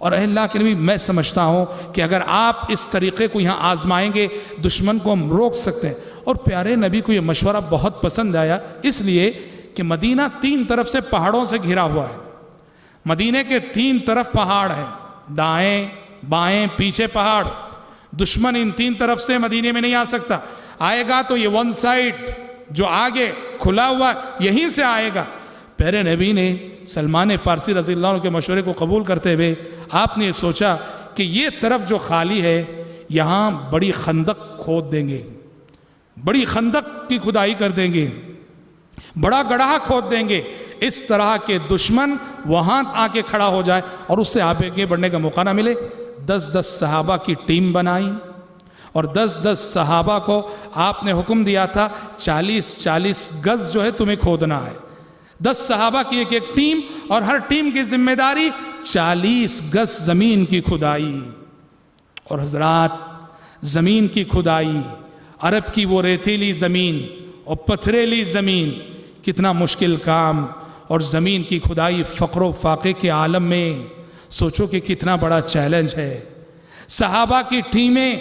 اور اے اللہ کے نبی میں سمجھتا ہوں کہ اگر آپ اس طریقے کو یہاں آزمائیں گے دشمن کو ہم روک سکتے ہیں۔ اور پیارے نبی کو یہ مشورہ بہت پسند آیا، اس لیے کہ مدینہ 3 طرف سے پہاڑوں سے گھرا ہوا ہے۔ مدینے کے 3 طرف پہاڑ ہیں، دائیں بائیں پیچھے پہاڑ۔ دشمن ان 3 طرف سے مدینے میں نہیں آ سکتا، آئے گا تو یہ 1 سائڈ جو آگے کھلا ہوا یہیں سے آئے گا۔ پیارے نبی نے سلمان فارسی رضی اللہ عنہ کے مشورے کو قبول کرتے ہوئے آپ نے سوچا کہ یہ طرف جو خالی ہے یہاں بڑی خندق کھود دیں گے، بڑی خندق کی کھدائی کر دیں گے، بڑا گڑھا کھود دیں گے، اس طرح کے دشمن وہاں آ کے کھڑا ہو جائے اور اس سے آگے بڑھنے کا موقع نہ ملے۔ 10 صحابہ کی ٹیم بنائی اور 10 صحابہ کو آپ نے حکم دیا تھا 40 گز جو ہے تمہیں کھودنا ہے۔ 10 صحابہ کی ایک ٹیم اور ہر ٹیم کی ذمہ داری 40 گز زمین کی کھدائی۔ اور حضرات زمین کی کھدائی، عرب کی وہ ریتیلی زمین اور پتھریلی زمین، کتنا مشکل کام۔ اور زمین کی کھدائی فقر و فاقے کے عالم میں سوچو کہ کتنا بڑا چیلنج ہے۔ صحابہ کی ٹیمیں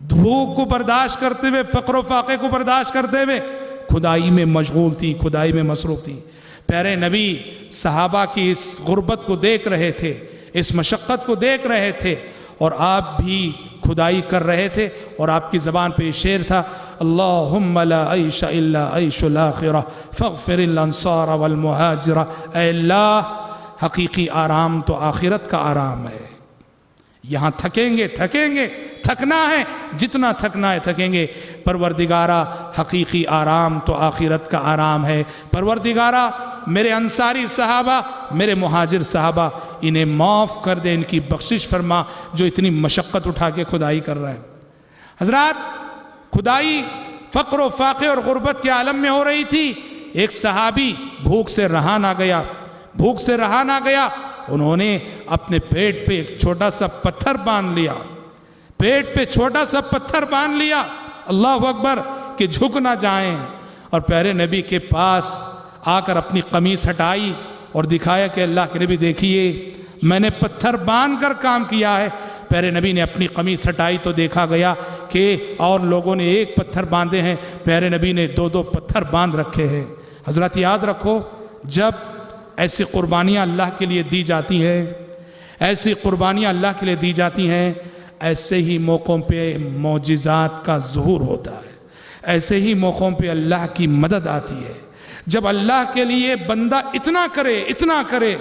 دھوپ کو برداشت کرتے ہوئے، فقر و فاقے کو برداشت کرتے ہوئے کھدائی میں مشغول تھی، کھدائی میں مصروف تھی۔ پیارے نبی صحابہ کی اس غربت کو دیکھ رہے تھے، اس مشقت کو دیکھ رہے تھے، اور آپ بھی کھدائی کر رہے تھے، اور آپ کی زبان پہ شعر تھا، اللہم لا عیش الا عیش الاخرہ فاغفر الانصار والمہاجرہ۔ اے اللہ حقیقی آرام تو آخرت کا آرام ہے۔ یہاں تھکیں گے تھکنا ہے، جتنا تھکنا ہے تھکیں گے، پروردگارہ حقیقی آرام تو آخرت کا آرام ہے۔ پروردگارہ میرے انصاری صحابہ، میرے مہاجر صحابہ، انہیں معاف کر دے، ان کی بخشش فرما جو اتنی مشقت اٹھا کے کھدائی کر رہے ہیں۔ حضرات کھدائی فقر و فاقے اور غربت کے عالم میں ہو رہی تھی۔ ایک صحابی بھوک سے رہا نہ گیا، انہوں نے اپنے پیٹ پہ ایک چھوٹا سا پتھر باندھ لیا، پیٹ پہ چھوٹا سا پتھر باندھ لیا، اللہ اکبر، کہ جھک نہ جائیں۔ اور پیارے نبی کے پاس آ کر اپنی قمیص ہٹائی اور دکھایا کہ اللہ کے نبی دیکھیے میں نے پتھر باندھ کر کام کیا ہے۔ پیارے نبی نے اپنی قمیص ہٹائی تو دیکھا گیا کہ اور لوگوں نے 1 پتھر باندھے ہیں، پیارے نبی نے 2 پتھر باندھ رکھے ہیں۔ حضرات یاد رکھو، جب ایسی قربانیاں اللہ کے لیے دی جاتی ہیں، ایسی قربانیاں اللہ کے لیے دی جاتی ہیں، ایسے ہی موقعوں پہ معجزات کا ظہور ہوتا ہے، ایسے ہی موقعوں پہ اللہ کی مدد آتی ہے۔ جب اللہ کے لیے بندہ اتنا کرے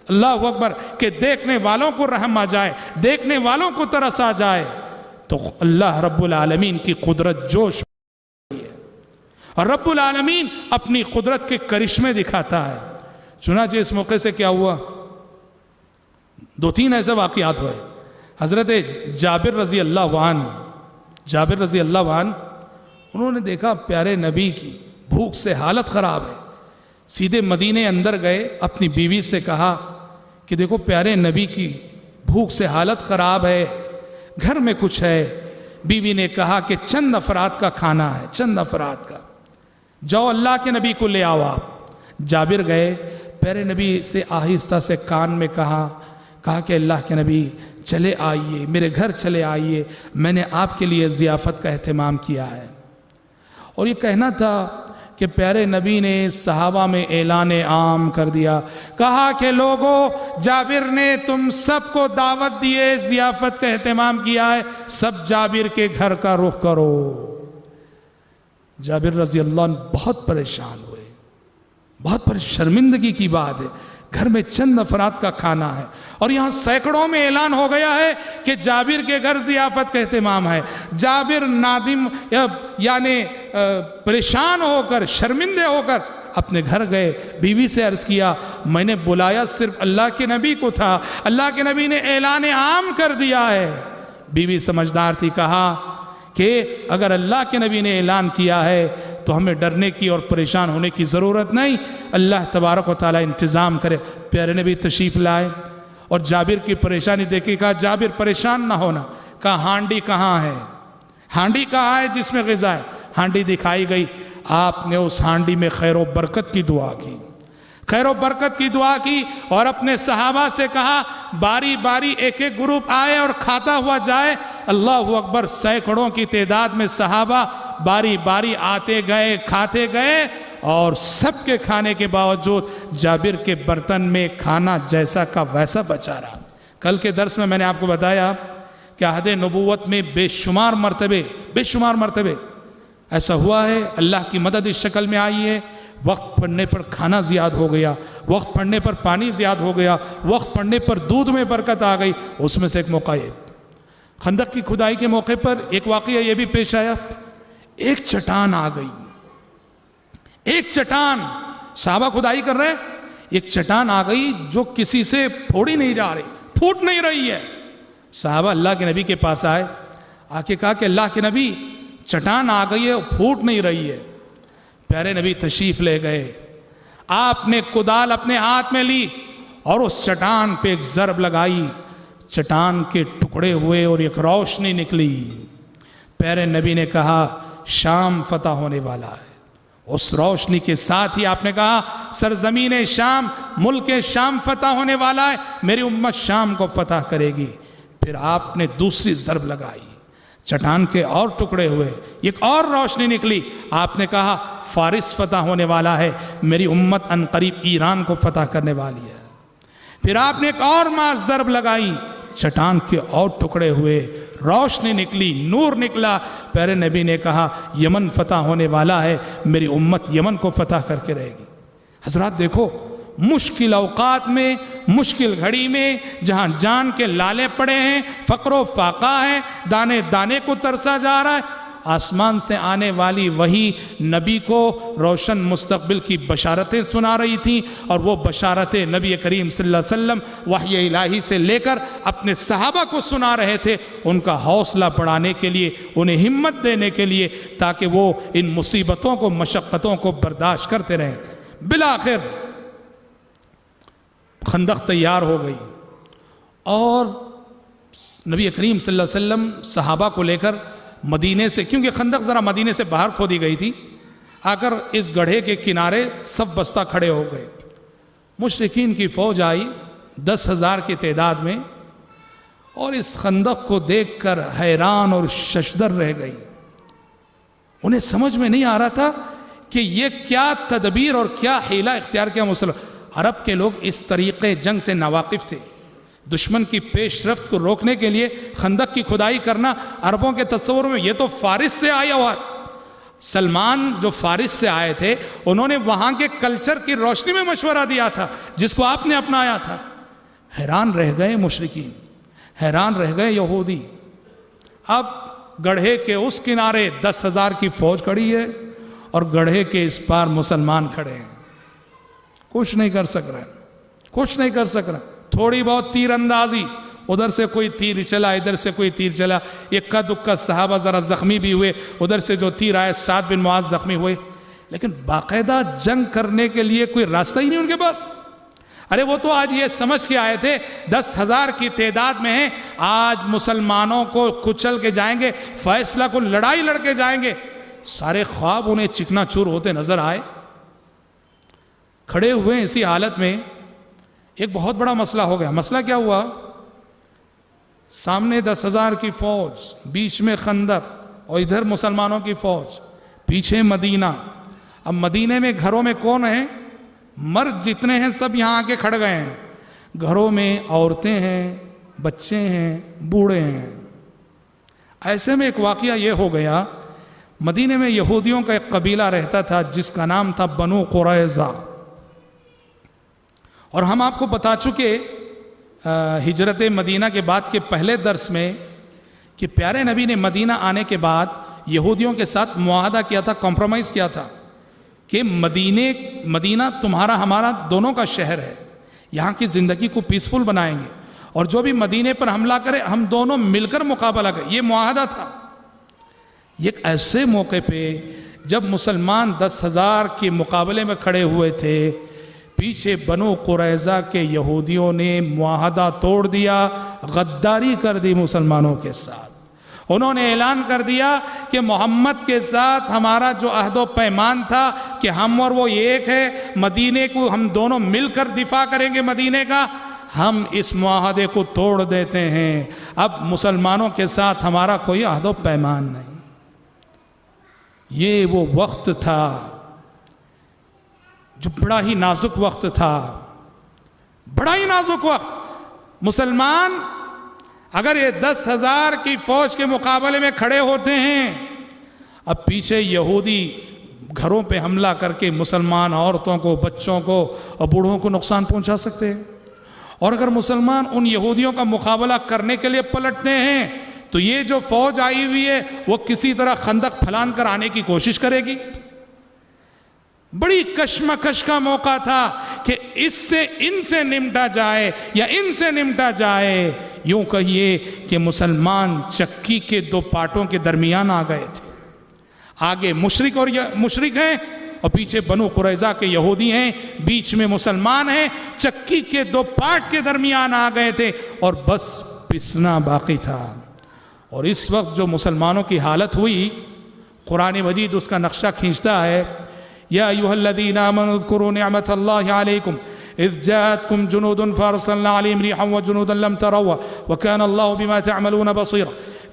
اللہ اکبر کہ دیکھنے والوں کو رحم آ جائے، دیکھنے والوں کو ترس آ جائے، تو اللہ رب العالمین کی قدرت جوش ہے اور رب العالمین اپنی قدرت کے کرشمے دکھاتا ہے۔ چنانچہ اس موقع سے کیا ہوا، 2-3 ایسے واقعات ہوئے۔ حضرت جابر رضی اللہ عنہ انہوں نے دیکھا پیارے نبی کی بھوک سے حالت خراب ہے، سیدھے مدینے اندر گئے، اپنی بیوی سے کہا کہ دیکھو پیارے نبی کی بھوک سے حالت خراب ہے، گھر میں کچھ ہے۔ بیوی نے کہا کہ چند افراد کا کھانا ہے، چند افراد کا، جاؤ اللہ کے نبی کو لے آؤ۔ آپ جابر گئے، پیارے نبی سے آہستہ سے کان میں کہا کہ اللہ کے نبی چلے آئیے، میرے گھر چلے آئیے، میں نے آپ کے لیے ضیافت کا اہتمام کیا ہے۔ اور یہ کہنا تھا کہ پیارے نبی نے صحابہ میں اعلان عام کر دیا، کہا کہ لوگوں، جابر نے تم سب کو دعوت دیے، ضیافت کا اہتمام کیا ہے، سب جابر کے گھر کا رخ کرو۔ جابر رضی اللہ عنہ بہت پریشان ہوئے، بہت شرمندگی کی بات ہے، گھر میں چند افراد کا کھانا ہے اور یہاں سینکڑوں میں اعلان ہو گیا ہے کہ جابر کے گھر ضیافت کا اہتمام ہے۔ جابر نادم یعنی پریشان ہو کر، شرمندے ہو کر اپنے گھر گئے، بیوی سے عرض کیا میں نے بلایا صرف اللہ کے نبی کو تھا، اللہ کے نبی نے اعلان عام کر دیا ہے۔ بیوی سمجھدار تھی، کہا کہ اگر اللہ کے نبی نے اعلان کیا ہے تو ہمیں ڈرنے کی اور پریشان ہونے کی ضرورت نہیں، اللہ تبارک و تعالیٰ انتظام کرے۔ پیارے نبی تشریف لائے اور جابر کی پریشانی دیکھی، کہا جابر پریشان نہ ہونا، کہا ہانڈی کہاں ہے، ہانڈی کہاں ہے جس میں غذا ہے؟ ہانڈی دکھائی گئی، آپ نے اس ہانڈی میں خیر و برکت کی دعا کی، خیر و برکت کی دعا کی اور اپنے صحابہ سے کہا باری باری ایک ایک گروپ آئے اور کھاتا ہوا جائے. اللہ اکبر. سینکڑوں کی تعداد میں صحابہ باری باری آتے گئے, کھاتے گئے, اور سب کے کھانے کے باوجود جابر کے برتن میں کھانا جیسا کا ویسا بچا رہا. کل کے درس میں نے آپ کو بتایا کہ عہد نبوت میں بے شمار مرتبے ایسا ہوا ہے. اللہ کی مدد اس شکل میں آئی ہے. وقت پڑنے پر کھانا زیاد ہو گیا, وقت پڑنے پر پانی زیاد ہو گیا, وقت پڑنے پر دودھ میں برکت آ گئی. اس میں سے ایک موقع ہے خندق کی کھدائی کے موقع پر ایک واقعہ یہ بھی پیش آیا. ایک چٹان آ گئی, ایک چٹان, صحابہ کھدائی کر رہے ہیں, ایک چٹان آ گئی جو کسی سے پھوڑی نہیں جا رہی, پھوٹ نہیں رہی ہے. صحابہ اللہ کے نبی کے پاس آئے, آ کے کہا کہ اللہ کے نبی چٹان آ گئی ہے, پھوٹ نہیں رہی ہے. پیارے نبی تشریف لے گئے, آپ نے کدال اپنے ہاتھ میں لی اور اس چٹان پہ ایک ضرب لگائی. چٹان کے ٹکڑے ہوئے اور ایک روشنی نکلی. پیارے نبی نے کہا شام فتح ہونے والا ہے. اس روشنی کے ساتھ ہی آپ نے کہا سرزمین شام, ملک شام فتح ہونے والا ہے, میری امت شام کو فتح کرے گی. پھر آپ نے دوسری ضرب لگائی, چٹان کے اور ٹکڑے ہوئے, ایک اور روشنی نکلی. آپ نے کہا فارس فتح ہونے والا ہے, میری امت عنقریب ایران کو فتح کرنے والی ہے. پھر آپ نے ایک اور ضرب لگائی, چٹان کے اور ٹکڑے ہوئے, روشنی نکلی, نور نکلا. پیارے نبی نے کہا یمن فتح ہونے والا ہے, میری امت یمن کو فتح کر کے رہے گی. حضرات دیکھو, مشکل اوقات میں, مشکل گھڑی میں, جہاں جان کے لالے پڑے ہیں, فقر و فاقہ ہے, دانے دانے کو ترسا جا رہا ہے, آسمان سے آنے والی وحی نبی کو روشن مستقبل کی بشارتیں سنا رہی تھیں. اور وہ بشارتیں نبی کریم صلی اللہ علیہ وسلم وحی الہی سے لے کر اپنے صحابہ کو سنا رہے تھے, ان کا حوصلہ بڑھانے کے لیے, انہیں ہمت دینے کے لیے, تاکہ وہ ان مصیبتوں کو, مشقتوں کو برداشت کرتے رہیں. بالآخر خندق تیار ہو گئی اور نبی کریم صلی اللہ علیہ وسلم صحابہ کو لے کر مدینے سے, کیونکہ خندق ذرا مدینے سے باہر کھودی گئی تھی, آ کر اس گڑھے کے کنارے سب بستہ کھڑے ہو گئے. مشرکین کی فوج آئی 10,000 کی تعداد میں, اور اس خندق کو دیکھ کر حیران اور ششدر رہ گئی. انہیں سمجھ میں نہیں آ رہا تھا کہ یہ کیا تدبیر اور کیا حیلہ اختیار کیا مسلمان. عرب کے لوگ اس طریقے جنگ سے ناواقف تھے. دشمن کی پیش رفت کو روکنے کے لیے خندق کی کھدائی کرنا عربوں کے تصور میں, یہ تو فارس سے آیا ہوا. سلمان جو فارس سے آئے تھے, انہوں نے وہاں کے کلچر کی روشنی میں مشورہ دیا تھا جس کو آپ نے اپنایا تھا. حیران رہ گئے مشرکین, حیران رہ گئے یہودی. اب گڑھے کے اس کنارے 10,000 کی فوج کھڑی ہے اور گڑھے کے اس پار مسلمان کھڑے ہیں. کچھ نہیں کر سک رہے, کچھ نہیں کر سک رہے. تھوڑی بہت تیر اندازی, ادھر سے کوئی تیر چلا, ادھر سے کوئی تیر چلا. اکا دکا صحابہ ذرا زخمی بھی ہوئے, ادھر سے جو تیر آئے سعد بن معاذ زخمی ہوئے. لیکن باقاعدہ جنگ کرنے کے لیے کوئی راستہ ہی نہیں ان کے پاس. ارے وہ تو آج یہ سمجھ کے آئے تھے 10,000 کی تعداد میں ہیں, آج مسلمانوں کو کچل کے جائیں گے, فیصلہ کو لڑائی لڑ کے جائیں گے. سارے خواب انہیں چکنا چور ہوتے نظر آئے. کھڑے ہوئے اسی حالت میں ایک بہت بڑا مسئلہ ہو گیا. مسئلہ کیا ہوا؟ سامنے 10,000 کی فوج, بیچ میں خندق, اور ادھر مسلمانوں کی فوج, پیچھے مدینہ. اب مدینے میں گھروں میں کون ہیں؟ مرد جتنے ہیں سب یہاں آ کے کھڑ گئے ہیں. گھروں میں عورتیں ہیں, بچے ہیں, بوڑھے ہیں. ایسے میں ایک واقعہ یہ ہو گیا, مدینے میں یہودیوں کا ایک قبیلہ رہتا تھا جس کا نام تھا بنو قریظہ. اور ہم آپ کو بتا چکے ہجرت مدینہ کے بعد کے پہلے درس میں کہ پیارے نبی نے مدینہ آنے کے بعد یہودیوں کے ساتھ معاہدہ کیا تھا, کمپرومائز کیا تھا کہ مدینہ تمہارا ہمارا دونوں کا شہر ہے, یہاں کی زندگی کو پیسفل بنائیں گے, اور جو بھی مدینے پر حملہ کرے ہم دونوں مل کر مقابلہ کریں. یہ معاہدہ تھا. ایک ایسے موقع پہ جب مسلمان 10,000 کے مقابلے میں کھڑے ہوئے تھے, پیچھے بنو قریظہ کے یہودیوں نے معاہدہ توڑ دیا, غداری کر دی مسلمانوں کے ساتھ. انہوں نے اعلان کر دیا کہ محمد کے ساتھ ہمارا جو عہد و پیمان تھا کہ ہم اور وہ ایک ہے, مدینے کو ہم دونوں مل کر دفاع کریں گے مدینے کا, ہم اس معاہدے کو توڑ دیتے ہیں، اب مسلمانوں کے ساتھ ہمارا کوئی عہد و پیمان نہیں۔ یہ وہ وقت تھا جو بڑا ہی نازک وقت تھا، بڑا ہی نازک وقت۔ مسلمان اگر یہ 10,000 کی فوج کے مقابلے میں کھڑے ہوتے ہیں، اب پیچھے یہودی گھروں پہ حملہ کر کے مسلمان عورتوں کو، بچوں کو اور بوڑھوں کو نقصان پہنچا سکتے ہیں، اور اگر مسلمان ان یہودیوں کا مقابلہ کرنے کے لیے پلٹتے ہیں تو یہ جو فوج آئی ہوئی ہے وہ کسی طرح خندق پھلان کر آنے کی کوشش کرے گی۔ بڑی کشمکش کا موقع تھا کہ ان سے نمٹا جائے یا ان سے نمٹا جائے۔ یوں کہیے کہ مسلمان چکی کے دو پاٹوں کے درمیان آ گئے تھے، آگے مشرک ہیں اور پیچھے بنو قریظہ کے یہودی ہیں، بیچ میں مسلمان ہیں، چکی کے دو پاٹ کے درمیان آ گئے تھے اور بس پسنا باقی تھا۔ اور اس وقت جو مسلمانوں کی حالت ہوئی، قرآن مجید اس کا نقشہ کھینچتا ہے، یا ایھا الذین آمنوا اذکروا نعمت اللہ علیکم اذ جاءتکم جنود فارسلنا علیہم ریحا وجنودا لم تروا وکان اللہ بما تعملون بصیرا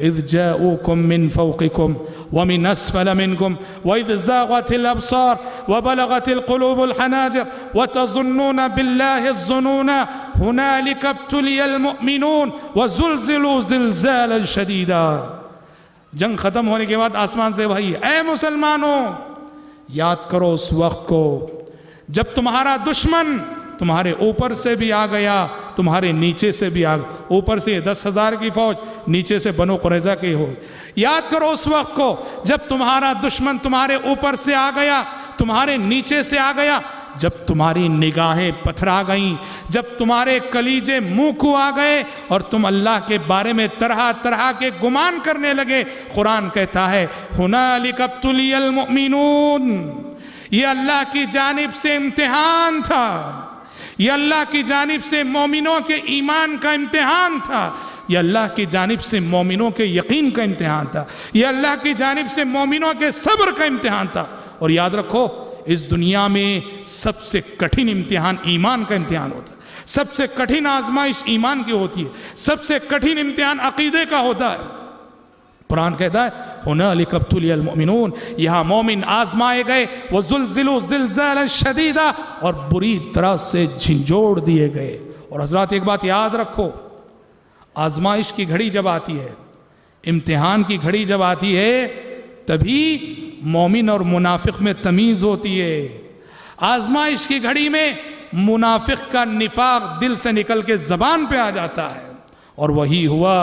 اذ جاءوکم من فوقکم ومن اسفل منکم واذ زاغت الابصار وبلغت القلوب الحناجر وتظنون باللہ الظنون هنالک ابتلی المؤمنون وزلزلوا زلزالا شدیدا۔ جنگ ختم ہونے کے بعد آسمان سے وحی، اے مسلمانوں یاد کرو اس وقت کو جب تمہارا دشمن تمہارے اوپر سے بھی آ گیا، تمہارے نیچے سے بھی آ گیا، اوپر سے 10,000 کی فوج، نیچے سے بنو قریظہ کی ہو۔ یاد کرو اس وقت کو جب تمہارا دشمن تمہارے اوپر سے آ گیا، تمہارے نیچے سے آ گیا، جب تمہاری نگاہیں پتھرا گئیں، جب تمہارے کلیجے منہ کو آ گئے اور تم اللہ کے بارے میں طرح طرح کے گمان کرنے لگے۔ قرآن کہتا ہے ہنالک ابتلی المؤمنون، یہ اللہ کی جانب سے امتحان تھا، یہ اللہ کی جانب سے مومنوں کے ایمان کا امتحان تھا، یہ اللہ کی جانب سے مومنوں کے یقین کا امتحان تھا، یہ اللہ کی جانب سے مومنوں کے صبر کا امتحان تھا۔ اور یاد رکھو اس دنیا میں سب سے کٹھن امتحان ایمان کا امتحان ہوتا ہے، سب سے کٹھن آزمائش ایمان کی ہوتی ہے، سب سے کٹھن امتحان عقیدے کا ہوتا ہے۔ قرآن کہتا ہے ہنالک ابتلی المؤمنون، یہاں مومن آزمائے گئے، وزلزلوا زلزالا شدیدا، اور بری طرح سے جھنجھوڑ دیے گئے۔ اور حضرات ایک بات یاد رکھو، آزمائش کی گھڑی جب آتی ہے، امتحان کی گھڑی جب آتی ہے، تبھی مومن اور منافق میں تمیز ہوتی ہے۔ آزمائش کی گھڑی میں منافق کا نفاق دل سے نکل کے زبان پہ آ جاتا ہے، اور وہی ہوا۔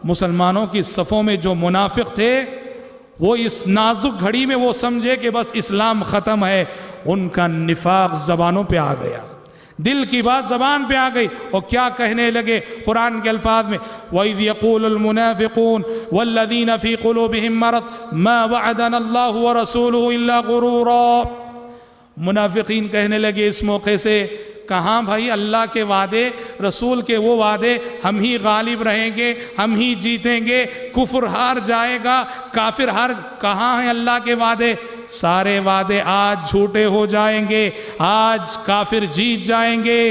مسلمانوں کی صفوں میں جو منافق تھے وہ اس نازک گھڑی میں وہ سمجھے کہ بس اسلام ختم ہے، ان کا نفاق زبانوں پہ آ گیا، دل کی بات زبان پہ آ گئی، اور کیا کہنے لگے قرآن کے الفاظ میں وَإِذْ يَقُولُ الْمُنَافِقُونَ وَالَّذِينَ فِي قُلُوبِهِم مَّرَضٌ مَّا وَعَدَنَا اللَّهُ وَرَسُولُهُ إِلَّا غُرُورًا۔ منافقین کہنے لگے اس موقع سے، کہاں بھائی اللہ کے وعدے، رسول کے وہ وعدے، ہم ہی غالب رہیں گے، ہم ہی جیتیں گے، کفر ہار جائے گا، کافر ہار، کہاں ہیں اللہ کے وعدے؟ سارے وعدے آج جھوٹے ہو جائیں گے، آج کافر جیت جائیں گے۔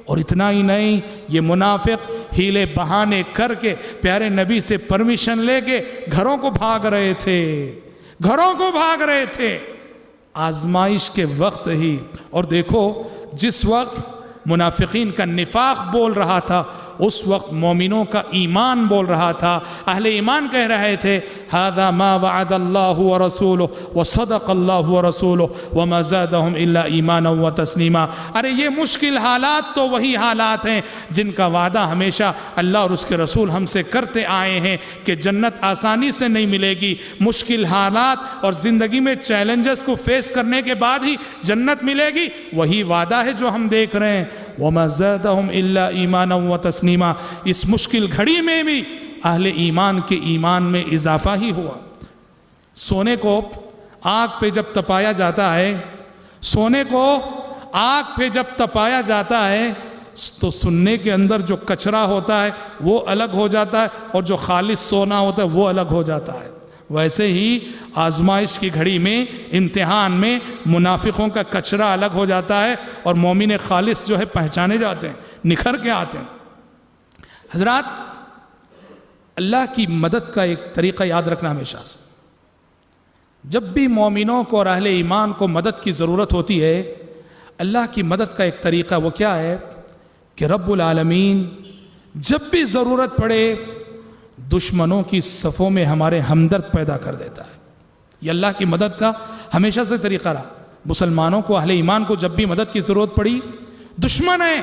اور اتنا ہی نہیں، یہ منافق ہیلے بہانے کر کے پیارے نبی سے پرمیشن لے کے گھروں کو بھاگ رہے تھے، گھروں کو بھاگ رہے تھے آزمائش کے وقت ہی۔ اور دیکھو جس وقت منافقین کا نفاق بول رہا تھا، اس وقت مومنوں کا ایمان بول رہا تھا، اہل ایمان کہہ رہے تھے هذا ما وعد اللہ ورسولہ وصدق اللہ ورسولہ وما زادهم الا ایمانا وتسلیما۔ ارے یہ مشکل حالات تو وہی حالات ہیں جن کا وعدہ ہمیشہ اللہ اور اس کے رسول ہم سے کرتے آئے ہیں کہ جنت آسانی سے نہیں ملے گی، مشکل حالات اور زندگی میں چیلنجز کو فیس کرنے کے بعد ہی جنت ملے گی، وہی وعدہ ہے جو ہم دیکھ رہے ہیں۔ وما زادهم الا ایمانا وتسلیما۔ اس مشکل گھڑی میں بھی اہل ایمان کے ایمان میں اضافہ ہی ہوا۔ سونے کو آگ پہ جب تپایا جاتا ہے، سونے کو آگ پہ جب تپایا جاتا ہے تو سننے کے اندر جو کچرا ہوتا ہے وہ الگ ہو جاتا ہے، اور جو خالص سونا ہوتا ہے وہ الگ ہو جاتا ہے۔ ویسے ہی آزمائش کی گھڑی میں، امتحان میں منافقوں کا کچرا الگ ہو جاتا ہے اور مومن خالص جو ہے پہچانے جاتے ہیں۔ نکھر کے آتے ہیں۔ حضرات، اللہ کی مدد کا ایک طریقہ یاد رکھنا ہمیشہ سے، جب بھی مومنوں کو اور اہل ایمان کو مدد کی ضرورت ہوتی ہے، اللہ کی مدد کا ایک طریقہ وہ کیا ہے کہ رب العالمین جب بھی ضرورت پڑے دشمنوں کی صفوں میں ہمارے ہمدرد پیدا کر دیتا ہے۔ یہ اللہ کی مدد کا ہمیشہ سے طریقہ رہا۔ مسلمانوں کو، اہل ایمان کو جب بھی مدد کی ضرورت پڑی، دشمن ہے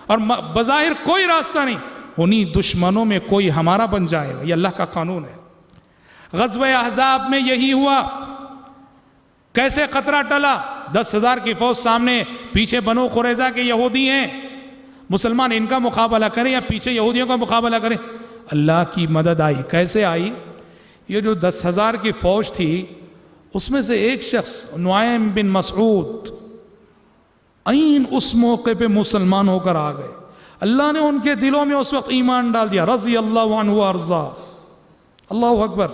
اور بظاہر کوئی راستہ نہیں، انہی دشمنوں میں کوئی ہمارا بن جائے گا، یہ اللہ کا قانون ہے۔ غزوہ احزاب میں یہی ہوا۔ کیسے خطرہ ٹلا؟ 10,000 کی فوج سامنے، پیچھے بنو قریظہ کے یہودی ہیں، مسلمان ان کا مقابلہ کریں یا پیچھے یہودیوں کا مقابلہ کریں؟ اللہ کی مدد آئی۔ کیسے آئی؟ یہ جو 10,000 کی فوج تھی اس میں سے ایک شخص نعیم بن مسعود عین اس موقع پہ مسلمان ہو کر آ گئے۔ اللہ نے ان کے دلوں میں اس وقت ایمان ڈال دیا، رضی اللہ عنہ وارضا۔ اللہ اکبر۔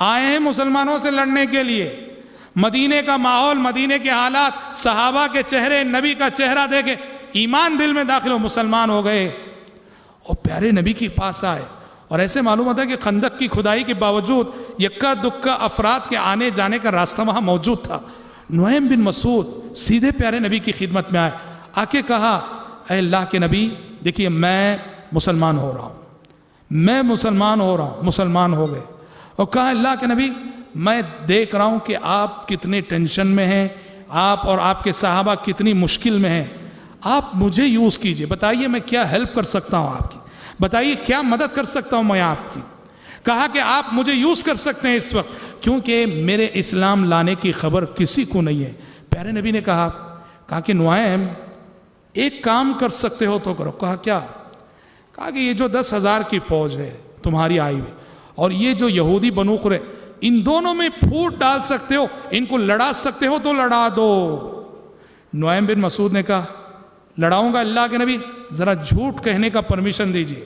آئے ہیں مسلمانوں سے لڑنے کے لیے۔ مدینے کا ماحول، مدینے کے حالات، صحابہ کے چہرے، نبی کا چہرہ دیکھے ایمان دل میں داخل ہو، مسلمان ہو گئے اور پیارے نبی کے پاس آئے۔ اور ایسے معلوم ہوتا ہے کہ خندق کی کھدائی کے باوجود یکا دکا افراد کے آنے جانے کا راستہ وہاں موجود تھا۔ نعیم بن مسعود سیدھے پیارے نبی کی خدمت میں آئے، آ کے کہا، اے اللہ کے نبی دیکھیے میں مسلمان ہو رہا ہوں، میں مسلمان ہو رہا ہوں۔ مسلمان ہو گئے اور کہا، اللہ کے نبی میں دیکھ رہا ہوں کہ آپ کتنے ٹینشن میں ہیں، آپ اور آپ کے صحابہ کتنی مشکل میں ہیں، آپ مجھے یوز کیجئے، بتائیے میں کیا ہیلپ کر سکتا ہوں آپ کی، بتائیے کیا مدد کر سکتا ہوں میں آپ کی۔ کہا کہ آپ مجھے یوز کر سکتے ہیں اس وقت، کیونکہ میرے اسلام لانے کی خبر کسی کو نہیں ہے۔ پیارے نبی نے کہا کہ نعیم ایک کام کر سکتے ہو تو کرو۔ کہا کیا؟ کہا کہ یہ جو 10,000 کی فوج ہے تمہاری آئی ہوئی اور یہ جو یہودی بنو قریظہ، ان دونوں میں پھوٹ ڈال سکتے ہو، ان کو لڑا سکتے ہو تو لڑا دو۔ نعیم بن مسعود نے کہا لڑاؤں گا اللہ کے نبی، ذرا جھوٹ کہنے کا پرمیشن دیجئے،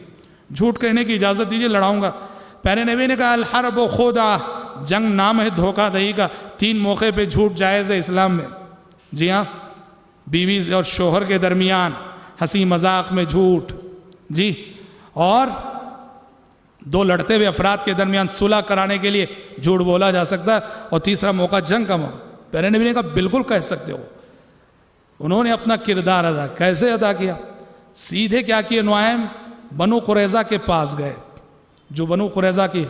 جھوٹ کہنے کی اجازت دیجئے، لڑاؤں گا۔ پیارے نبی نے کہا الحرب خدعہ، جنگ نام ہے دھوکہ دہی کا، 3 موقع پہ جھوٹ جائز ہے اسلام میں۔ جی ہاں، بیوی اور شوہر کے درمیان ہنسی مذاق میں جھوٹ، جی، اور 2 لڑتے ہوئے افراد کے درمیان صلح کرانے کے لیے جھوٹ بولا جا سکتا ہے، اور تیسرا موقع جنگ کا موقع۔ پیارے نبی نے کہا بالکل کہہ سکتے ہو۔ انہوں نے اپنا کردار ادا کیسے ادا کیا؟ سیدھے کیا کیے؟ نعیم بنو قریظہ کے پاس گئے، جو بنو قریظہ کی،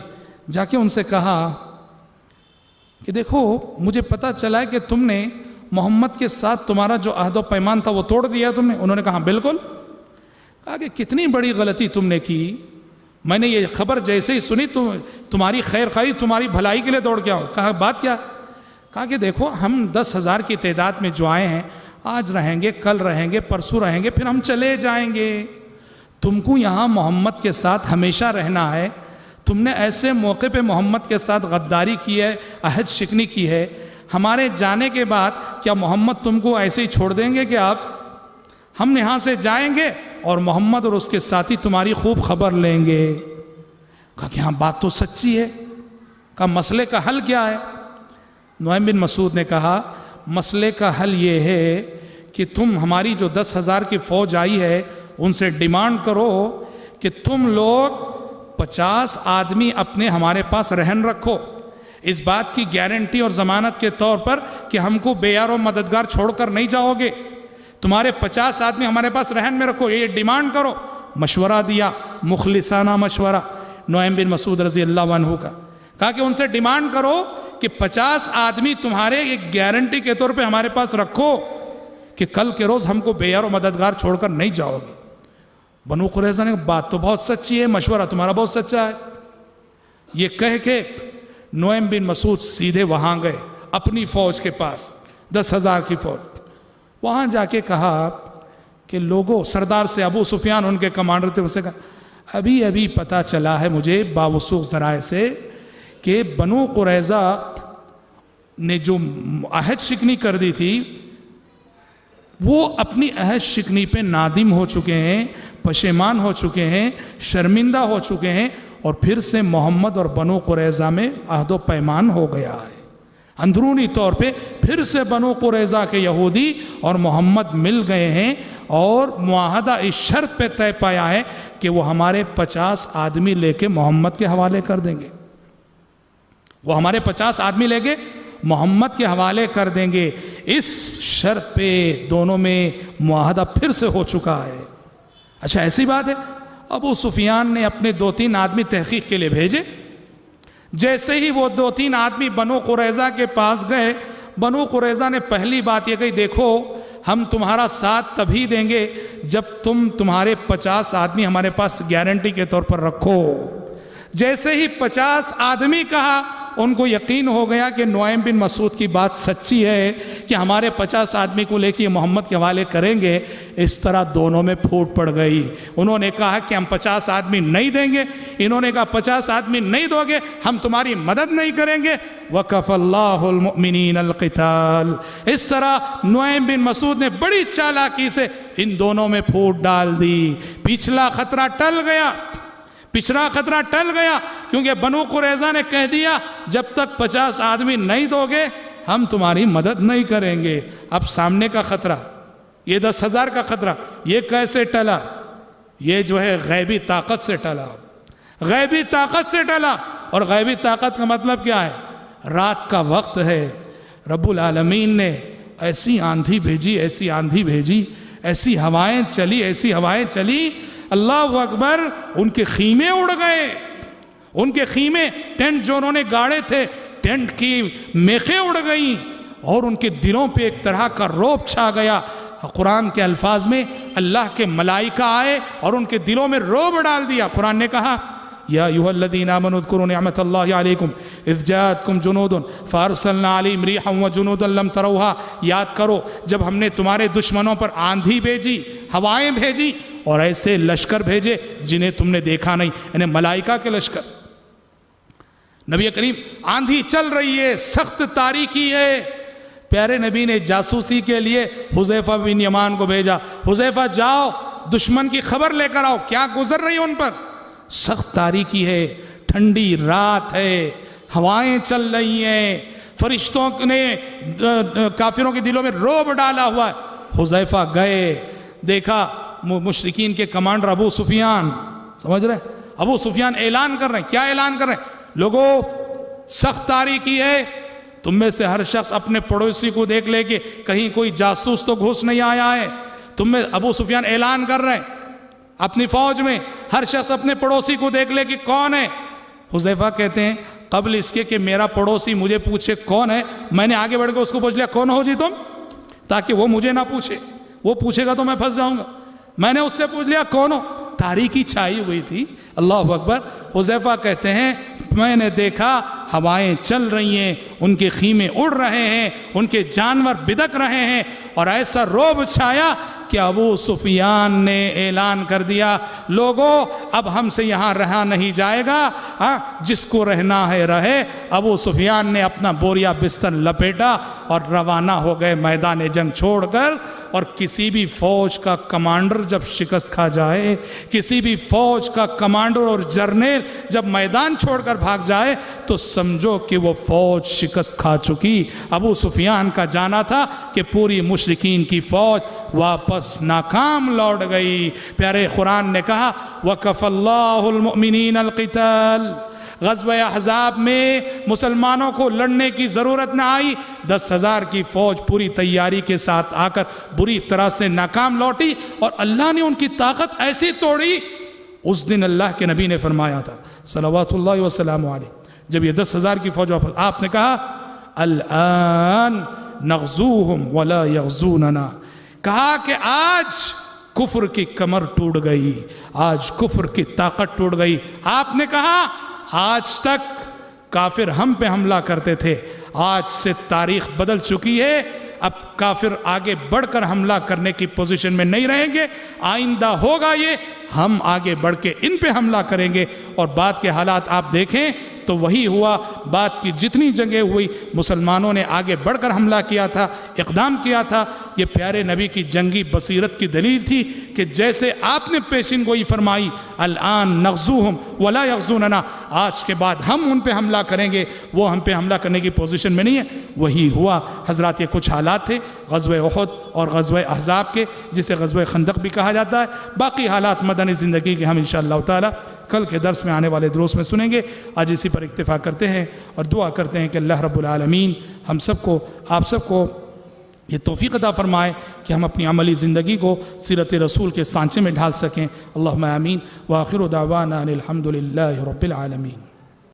جا کے ان سے کہا کہ دیکھو مجھے پتا چلا ہے کہ تم نے محمد کے ساتھ تمہارا جو عہد و پیمان تھا وہ توڑ دیا تم نے۔ انہوں نے کہا بالکل۔ کہا کہ کتنی بڑی غلطی تم نے کی، میں نے یہ خبر جیسے ہی سنی تمہاری خیر خواہی، تمہاری بھلائی کے لیے دوڑ کے آؤ۔ کہا بات کیا؟ کہا کہ دیکھو ہم 10,000 کی تعداد میں جو آئے ہیں، آج رہیں گے، کل رہیں گے، پرسوں رہیں گے، پھر ہم چلے جائیں گے۔ تم کو یہاں محمد کے ساتھ ہمیشہ رہنا ہے۔ تم نے ایسے موقع پہ محمد کے ساتھ غداری کی ہے، عہد شکنی کی ہے، ہمارے جانے کے بعد کیا محمد تم کو ایسے ہی چھوڑ دیں گے کہ ہم یہاں سے جائیں گے اور محمد اور اس کے ساتھی تمہاری خوب خبر لیں گے؟ کہا کہ ہاں بات تو سچی ہے۔ کہا مسئلے کا حل کیا ہے؟ نعیم بن مسعود نے کہا مسئلے کا حل یہ ہے کہ تم ہماری جو 10,000 کی فوج آئی ہے ان سے ڈیمانڈ کرو کہ تم لوگ 50 آدمی اپنے ہمارے پاس رہن رکھو، اس بات کی گارنٹی اور ضمانت کے طور پر کہ ہم کو بے یار و مددگار چھوڑ کر نہیں جاؤ گے، تمہارے 50 آدمی ہمارے پاس رہن میں رکھو، یہ ڈیمانڈ کرو۔ مشورہ دیا، مخلصانہ مشورہ نعیم بن مسعود رضی اللہ عنہ کا۔ کہا کہ ان سے ڈیمانڈ کرو کہ 50 آدمی تمہارے ایک گارنٹی کے طور پہ ہمارے پاس رکھو کہ کل کے روز ہم کو بے یار و مددگار چھوڑ کر نہیں جاؤ گے۔ بنو قریظہ نے بات تو بہت سچی ہے، مشورہ تمہارا بہت سچا ہے۔ یہ کہہ کے نعیم بن مسعود سیدھے وہاں گئے اپنی فوج کے پاس، 10,000 کی فوج۔ وہاں جا کے کہا کہ لوگوں، سردار سے، ابو سفیان ان کے کمانڈر تھے، اسے کہا ابھی پتہ چلا ہے مجھے باوثوق ذرائع سے کہ بنو قریظہ نے جو عہد شکنی کر دی تھی وہ اپنی عہد شکنی پہ نادم ہو چکے ہیں، پشیمان ہو چکے ہیں، شرمندہ ہو چکے ہیں، اور پھر سے محمد اور بنو قریظہ میں عہد و پیمان ہو گیا ہے۔ اندرونی طور پہ پھر سے بنو قریظہ کے یہودی اور محمد مل گئے ہیں اور معاہدہ اس شرط پہ طے پایا ہے کہ وہ ہمارے 50 آدمی لے کے محمد کے حوالے کر دیں گے. وہ ہمارے 50 آدمی لے کے محمد کے حوالے کر دیں گے. اس شرط پہ دونوں میں معاہدہ پھر سے ہو چکا ہے. اچھا ایسی بات ہے. ابو سفیان نے اپنے 2-3 آدمی تحقیق کے لیے بھیجے. جیسے ہی وہ 2-3 آدمی بنو قریظہ کے پاس گئے، بنو قریظہ نے پہلی بات یہ کہی، دیکھو ہم تمہارا ساتھ تبھی دیں گے جب تمہارے 50 آدمی ہمارے پاس گارنٹی کے طور پر رکھو. جیسے ہی 50 آدمی کہا، ان کو یقین ہو گیا کہ نعیم بن مسعود کی بات سچی ہے کہ ہمارے 50 آدمی کو لے کے یہ محمد کے حوالے کریں گے. اس طرح دونوں میں پھوٹ پڑ گئی. انہوں نے کہا کہ ہم 50 آدمی نہیں دیں گے، انہوں نے کہا 50 آدمی نہیں دو گے ہم تمہاری مدد نہیں کریں گے. وَكَفَى اللَّهُ الْمُؤْمِنِينَ الْقِتَالَ. اس طرح نعیم بن مسعود نے بڑی چالاکی سے ان دونوں میں پھوٹ ڈال دی. پچھلا خطرہ ٹل گیا، پچھلا خطرہ ٹل گیا، کیونکہ بنو قریظہ نے کہہ دیا جب تک 50 آدمی نہیں دو گے ہم تمہاری مدد نہیں کریں گے. اب سامنے کا خطرہ، یہ 10,000 کا خطرہ، یہ کیسے ٹلا؟ یہ جو ہے غیبی طاقت سے ٹلا. غیبی طاقت سے ٹلا. اور غیبی طاقت کا مطلب کیا ہے؟ رات کا وقت ہے، رب العالمین نے ایسی آندھی بھیجی، ایسی آندھی بھیجی، ایسی ہوائیں چلی، ایسی ہوائیں چلی، اللہ اکبر، ان کے خیمے اڑ گئے. ان کے خیمے، ٹینٹ جو انہوں نے گاڑے تھے، ٹینٹ کی میخیں اڑ گئیں اور ان کے دلوں پہ ایک طرح کا رعب چھا گیا. قرآن کے الفاظ میں اللہ کے ملائکہ آئے اور ان کے دلوں میں رعب ڈال دیا. قرآن نے کہا یا ایھا الذین آمنوا اذکروا نعمت اللہ علیکم اذ جاءتکم جنود فارسلنا علیہم ریحا وجنودا لم تروها. یاد کرو جب ہم نے تمہارے دشمنوں پر آندھی بھیجی، ہوائیں بھیجی اور ایسے لشکر بھیجے جنہیں تم نے دیکھا نہیں، یعنی ملائکہ کے لشکر. نبی کریم، آندھی چل رہی ہے، سخت تاریکی ہے. پیارے نبی نے جاسوسی کے لیے حذیفہ بن یمان کو بھیجا، حذیفہ جاؤ دشمن کی خبر لے کر آؤ، کیا گزر رہی ان پر. سخت تاریکی ہے، ٹھنڈی رات ہے، ہوائیں چل رہی ہیں، فرشتوں نے کافروں کے دلوں میں رعب ڈالا ہوا ہے. حذیفہ گئے، دیکھا مشرکین کے کمانڈر ابو سفیان، سمجھ رہے ہیں، ابو سفیان اعلان کر رہے ہیں. کیا اعلان کر رہے ہیں؟ لوگوں سخت تاریکی ہے، تم میں سے ہر شخص اپنے پڑوسی کو دیکھ لے کہ کہیں کوئی جاسوس تو گھس نہیں آیا ہے. تم میں ابو سفیان اعلان کر رہے ہیں اپنی فوج میں، ہر شخص اپنے پڑوسی کو دیکھ لے کہ کون ہے. حذیفہ کہتے ہیں قبل اس کے کہ میرا پڑوسی مجھے پوچھے کون ہے، میں نے آگے بڑھ کے اس کو پوچھ لیا کون ہو جی تم، تاکہ وہ مجھے نہ پوچھے، وہ پوچھے گا تو میں پھنس جاؤں گا. میں نے اس سے پوچھ لیا کون ہو. تاریکی چھائی ہوئی تھی. اللہ اکبر. حذیفہ کہتے ہیں میں نے دیکھا ہوائیں چل رہی ہیں، ان کے خیمے اڑ رہے ہیں، ان کے جانور بدک رہے ہیں، اور ایسا رعب چھایا کہ ابو سفیان نے اعلان کر دیا لوگوں اب ہم سے یہاں رہا نہیں جائے گا، جس کو رہنا ہے رہے. ابو سفیان نے اپنا بوریا بستر لپیٹا اور روانہ ہو گئے میدان جنگ چھوڑ کر. اور کسی بھی فوج کا کمانڈر جب شکست کھا جائے، کسی بھی فوج کا کمانڈر اور جرنیل جب میدان چھوڑ کر بھاگ جائے تو سمجھو کہ وہ فوج شکست کھا چکی. ابو سفیان کا جانا تھا کہ پوری مشرکین کی فوج واپس ناکام لوٹ گئی. پیارے قرآن نے کہا وَكَفَى اللَّهُ الْمُؤْمِنِينَ الْقِتَالَ. غزوہ احزاب میں مسلمانوں کو لڑنے کی ضرورت نہ آئی. 10,000 کی فوج پوری تیاری کے ساتھ آ کر بری طرح سے ناکام لوٹی اور اللہ نے ان کی طاقت ایسی توڑی. اس دن اللہ کے نبی نے فرمایا تھا صلوات اللہ وسلام علیہ، جب یہ 10,000 کی فوج واپس، آپ نے کہا الآن نغزوہم ولا یغزوننا. کہا کہ آج کفر کی کمر ٹوٹ گئی، آج کفر کی طاقت ٹوٹ گئی. آپ نے کہا آج تک کافر ہم پہ حملہ کرتے تھے، آج سے تاریخ بدل چکی ہے. اب کافر آگے بڑھ کر حملہ کرنے کی پوزیشن میں نہیں رہیں گے. آئندہ ہوگا یہ ہم آگے بڑھ کے ان پہ حملہ کریں گے. اور بعد کے حالات آپ دیکھیں تو وہی ہوا. بات کی جتنی جنگیں ہوئی مسلمانوں نے آگے بڑھ کر حملہ کیا تھا, اقدام کیا تھا. یہ پیارے نبی کی جنگی بصیرت کی دلیل تھی کہ جیسے آپ نے پیشین گوئی فرمائی الان نغزوہم ولا یغزوننا, آج کے بعد ہم ان پہ حملہ کریں گے, وہ ہم پہ حملہ کرنے کی پوزیشن میں نہیں ہے. وہی ہوا حضرات. یہ کچھ حالات تھے غزوہ احد اور غزوہ احزاب کے, جسے غزوہ خندق بھی کہا جاتا ہے. باقی حالات مدنی زندگی کے ہم انشاءاللہ تعالی کل کے درس میں آنے والے دروس میں سنیں گے. آج اسی پر اکتفا کرتے ہیں اور دعا کرتے ہیں کہ اللہ رب العالمین ہم سب کو, آپ سب کو یہ توفیق عطا فرمائے کہ ہم اپنی عملی زندگی کو سیرت رسول کے سانچے میں ڈھال سکیں. اللہم آمین. وآخر دعوانا الحمد للہ رب العالمین.